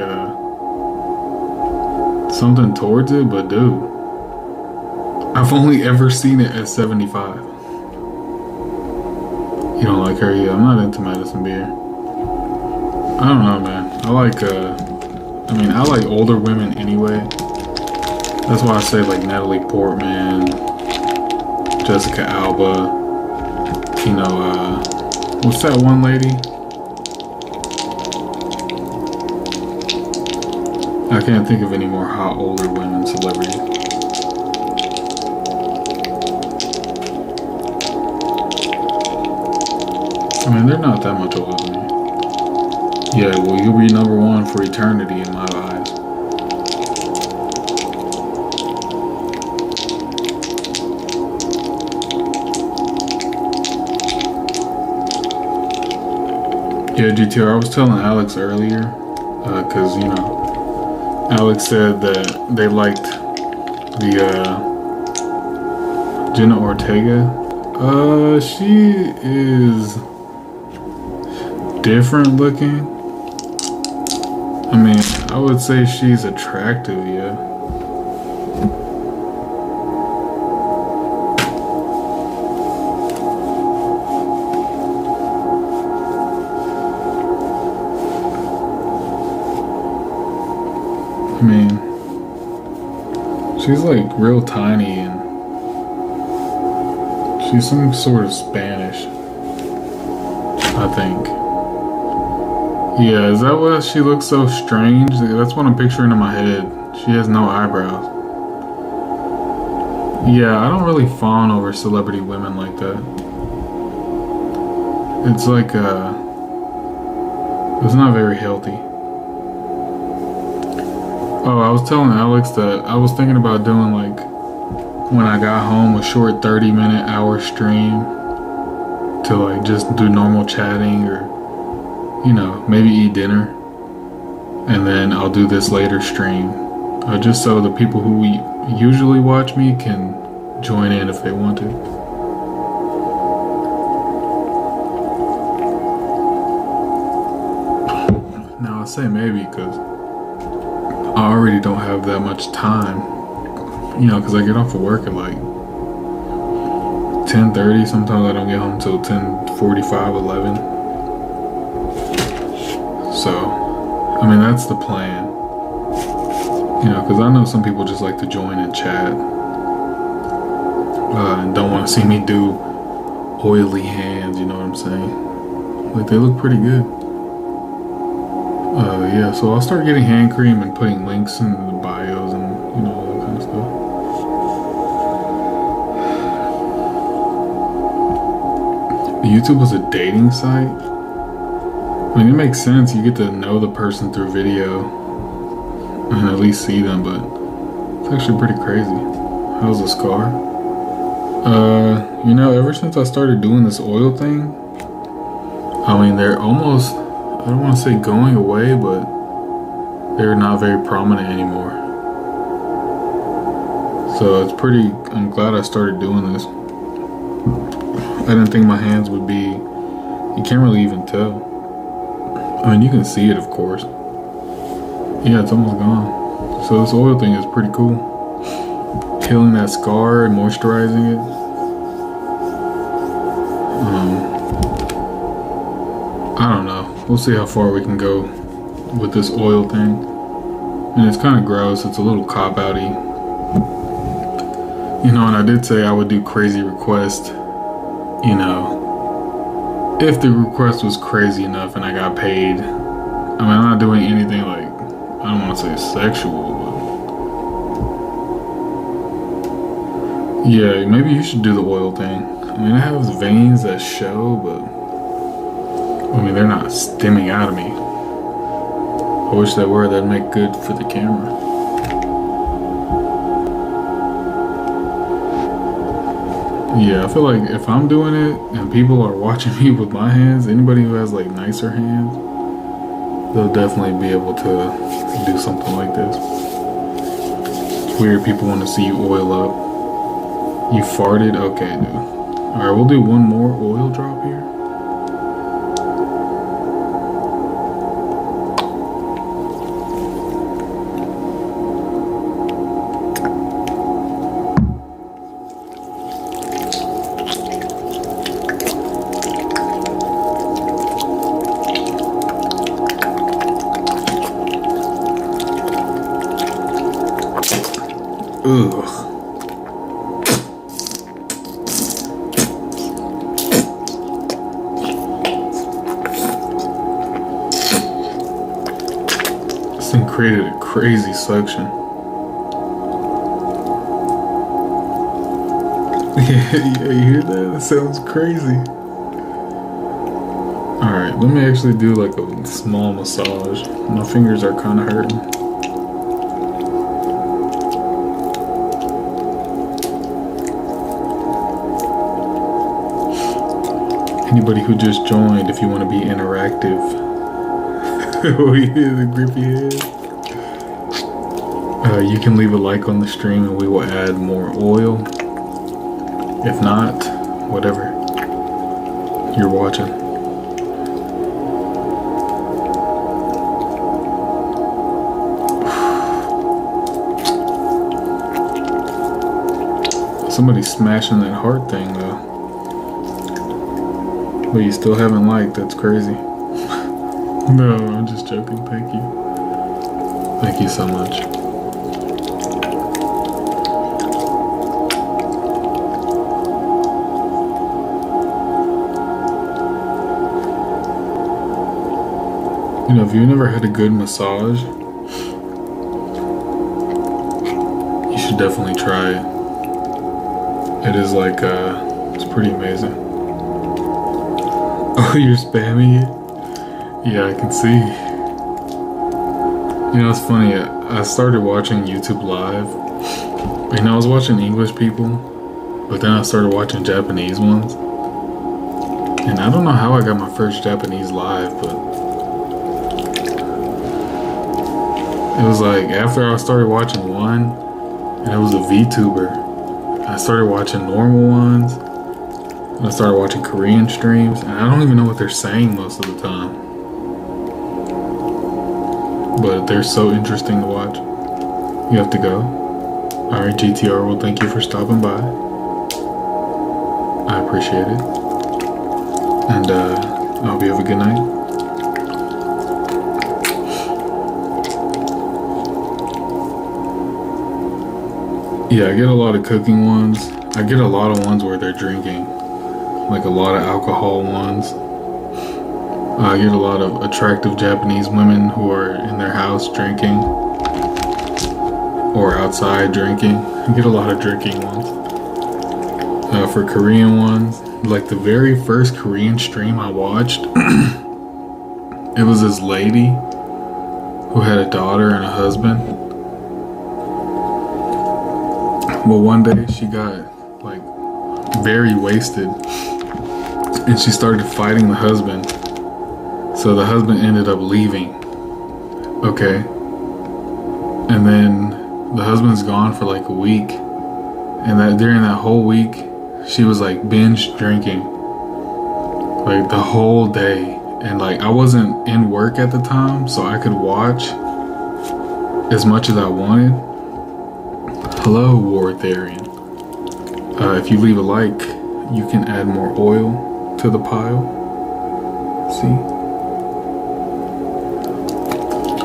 something towards it, but dude, I've only ever seen it at 75. You don't like her? Yeah, I'm not into Madison beer. I don't know, man. I like older women anyway. That's why I say like Natalie Portman, Jessica Alba, you know, what's that one lady? I can't think of any more hot older women celebrities. I mean, they're not that much older than me. Yeah, well, you'll be number one for eternity in my eyes. Yeah, GTR, I was telling Alex earlier, because, you know, Alex said that they liked the Jenna Ortega. She is different looking. I mean, I would say she's attractive, yeah. I mean, she's like real tiny and she's some sort of Spanish, I think. Yeah, is that why she looks so strange? That's what I'm picturing in my head. She has no eyebrows. Yeah, I don't really fawn over celebrity women like that. It's like, it's not very healthy. Oh, I was telling Alex that I was thinking about doing like, when I got home, a short 30-minute hour stream to like just do normal chatting or, you know, maybe eat dinner. And then I'll do this later stream. Just so the people who usually watch me can join in if they want to. Now I say maybe because I already don't have that much time, you know, because I get off of work at like 10:30. Sometimes I don't get home till 10:45, 11. So, I mean, that's the plan, you know, because I know some people just like to join and chat and don't want to see me do oily hands, you know what I'm saying? Like, they look pretty good. Yeah, so I'll start getting hand cream and putting links in the bios and, you know, all that kind of stuff. YouTube was a dating site? I mean, it makes sense. You get to know the person through video and at least see them, but it's actually pretty crazy. How's the scar? You know, ever since I started doing this oil thing, I mean, they're almost, I don't want to say going away, but they're not very prominent anymore. So it's pretty, I'm glad I started doing this. I didn't think my hands would be, you can't really even tell. I mean, you can see it, of course. Yeah, it's almost gone. So this oil thing is pretty cool. Healing that scar and moisturizing it. I don't know. We'll see how far we can go with this oil thing. And it's kind of gross. It's a little cop-outy. You know, and I did say I would do crazy requests. You know, if the request was crazy enough and I got paid. I mean, I'm not doing anything like, I don't want to say sexual, but yeah, maybe you should do the oil thing. I mean, it has veins that show, but I mean, they're not stemming out of me. I wish they were. That'd make good for the camera. Yeah, I feel like if I'm doing it and people are watching me with my hands, anybody who has like nicer hands, they'll definitely be able to do something like this. It's weird people want to see you oil up. You farted? Okay, dude. Alright, we'll do one more oil drop here. Ugh. This thing created a crazy suction. Yeah, you hear that? That sounds crazy. Alright, let me actually do like a small massage. My fingers are kind of hurting. Anybody who just joined, if you want to be interactive. Oh, yeah, the grippy head. You can leave a like on the stream and we will add more oil. If not, whatever. You're watching. Somebody's smashing that heart thing though. But you still haven't liked, that's crazy. No, I'm just joking, thank you. Thank you so much. You know, if you've never had a good massage, you should definitely try it. It is like, it's pretty amazing. Oh, you're spamming it? Yeah, I can see. You know, it's funny. I started watching YouTube Live. You know, I was watching English people, but then I started watching Japanese ones. And I don't know how I got my first Japanese live, but it was like after I started watching one, and it was a VTuber, I started watching normal ones. I started watching Korean streams, and I don't even know what they're saying most of the time. But they're so interesting to watch. You have to go. Alright, GTR, well, thank you for stopping by. I appreciate it. And I hope you have a good night. Yeah, I get a lot of cooking ones. I get a lot of ones where they're drinking. Like a lot of alcohol ones. I get a lot of attractive Japanese women who are in their house drinking or outside drinking. I get a lot of drinking ones. For Korean ones, like the very first Korean stream I watched, it was this lady who had a daughter and a husband. Well, one day she got like very wasted and she started fighting the husband. So the husband ended up leaving. Okay. And then the husband's gone for like a week. And that during that whole week, she was like binge drinking. Like the whole day. And like I wasn't in work at the time, so I could watch as much as I wanted. Hello, Wartharian. If you leave a like, you can add more oil to the pile. See?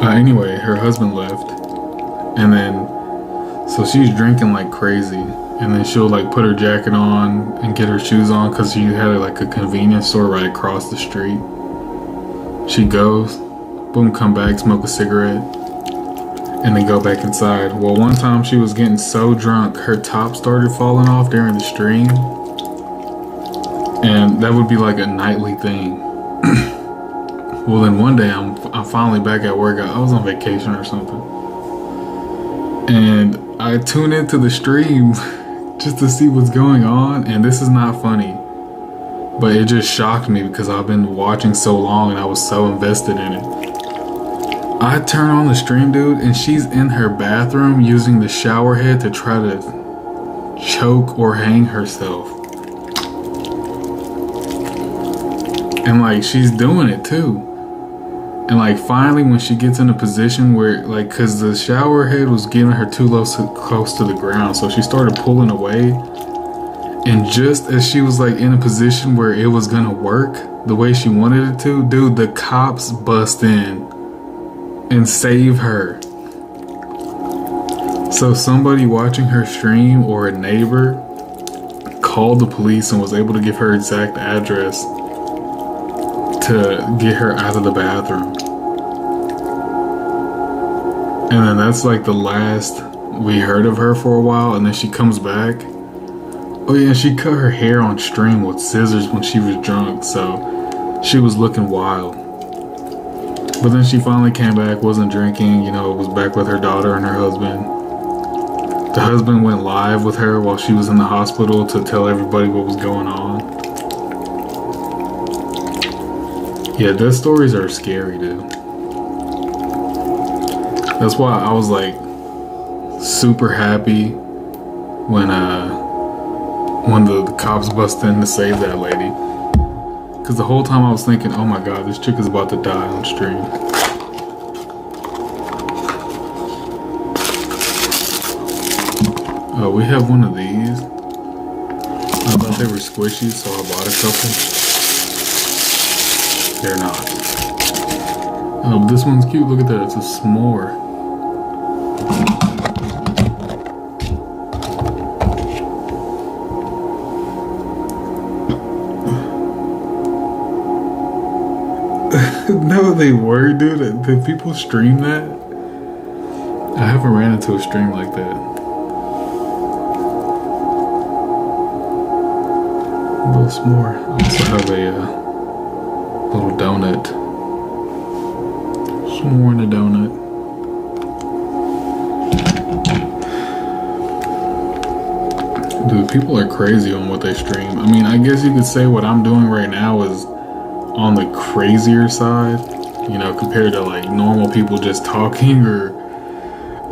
Anyway, her husband left. And then, so she's drinking like crazy. And then she'll like put her jacket on and get her shoes on because she had like a convenience store right across the street. She goes, boom, come back, smoke a cigarette, and then go back inside. Well, one time she was getting so drunk, her top started falling off during the stream. And that would be like a nightly thing. Well, then one day I'm finally back at work. I was on vacation or something. And I tune into the stream just to see what's going on. And this is not funny, but it just shocked me because I've been watching so long and I was so invested in it. I turn on the stream, dude, and she's in her bathroom using the shower head to try to choke or hang herself. And like she's doing it too. And like finally when she gets in a position where like, cause the shower head was getting her too close to the ground. So she started pulling away. And just as she was like in a position where it was gonna work the way she wanted it to, dude, the cops bust in and save her. So somebody watching her stream or a neighbor called the police and was able to give her exact address to get her out of the bathroom. And then that's like the last we heard of her for a while, and then she comes back. Oh yeah, she cut her hair on stream with scissors when she was drunk, so she was looking wild. But then she finally came back, wasn't drinking, you know, was back with her daughter and her husband. The husband went live with her while she was in the hospital to tell everybody what was going on. Yeah, death stories are scary, dude. That's why I was like super happy when the cops bust in to save that lady. Cause the whole time I was thinking, oh my god, this chick is about to die on stream. Oh, we have one of these. I thought they were squishy, so I bought a couple. They're not. Oh, but this one's cute. Look at that. It's a s'more. No, they were, dude. Did people stream that? I haven't ran into a stream like that. A little s'more. I also have a little donut. S'more in a donut. Dude, people are crazy on what they stream. I mean, I guess you could say what I'm doing right now is on the crazier side, you know, compared to like normal people just talking or,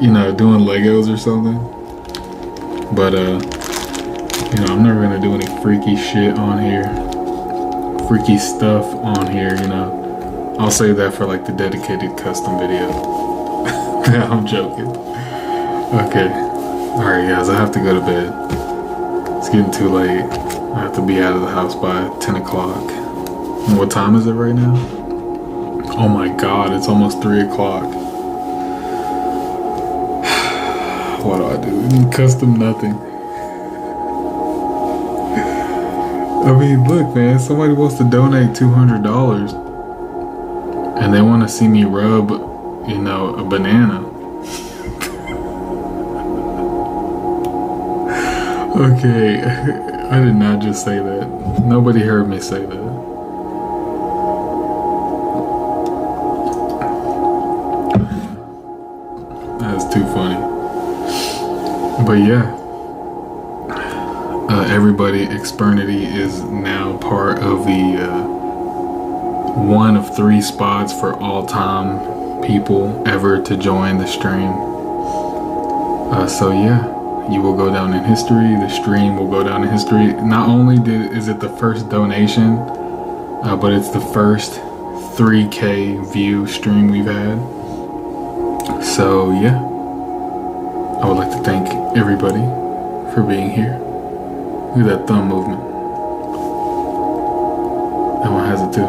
you know, doing Legos or something. But, you know, I'm never gonna do any freaky shit on here. Freaky stuff on here, you know. I'll save that for like the dedicated custom video. I'm joking. Okay. Alright, guys, I have to go to bed. It's getting too late. I have to be out of the house by 10 o'clock. What time is it right now? Oh my god, it's almost 3 o'clock. What do I do? Custom nothing. I mean, look, man, somebody wants to donate $200 and they want to see me rub, you know, a banana. Okay, I did not just say that. Nobody heard me say that. That's too funny. But yeah, everybody, Expernity is now part of the one of 3 spots for all-time people ever to join the stream. So yeah, you will go down in history. The stream will go down in history. Not only is it the first donation, but it's the first 3K view stream we've had. So yeah, I would like to thank everybody for being here. Look at that thumb movement. That one has it too.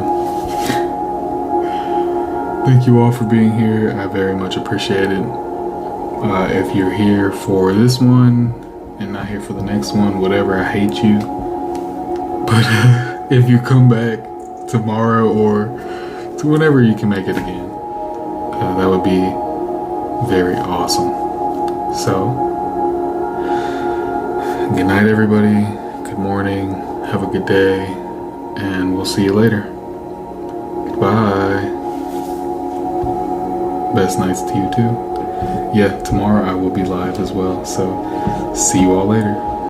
Thank you all for being here. I very much appreciate it. If you're here for this one and not here for the next one, whatever, I hate you. But if you come back tomorrow or to whenever you can make it again, that would be very awesome. So, good night, everybody. Good morning. Have a good day. And we'll see you later. Bye. Best nights to you too. Yeah, tomorrow I will be live as well. So, see you all later.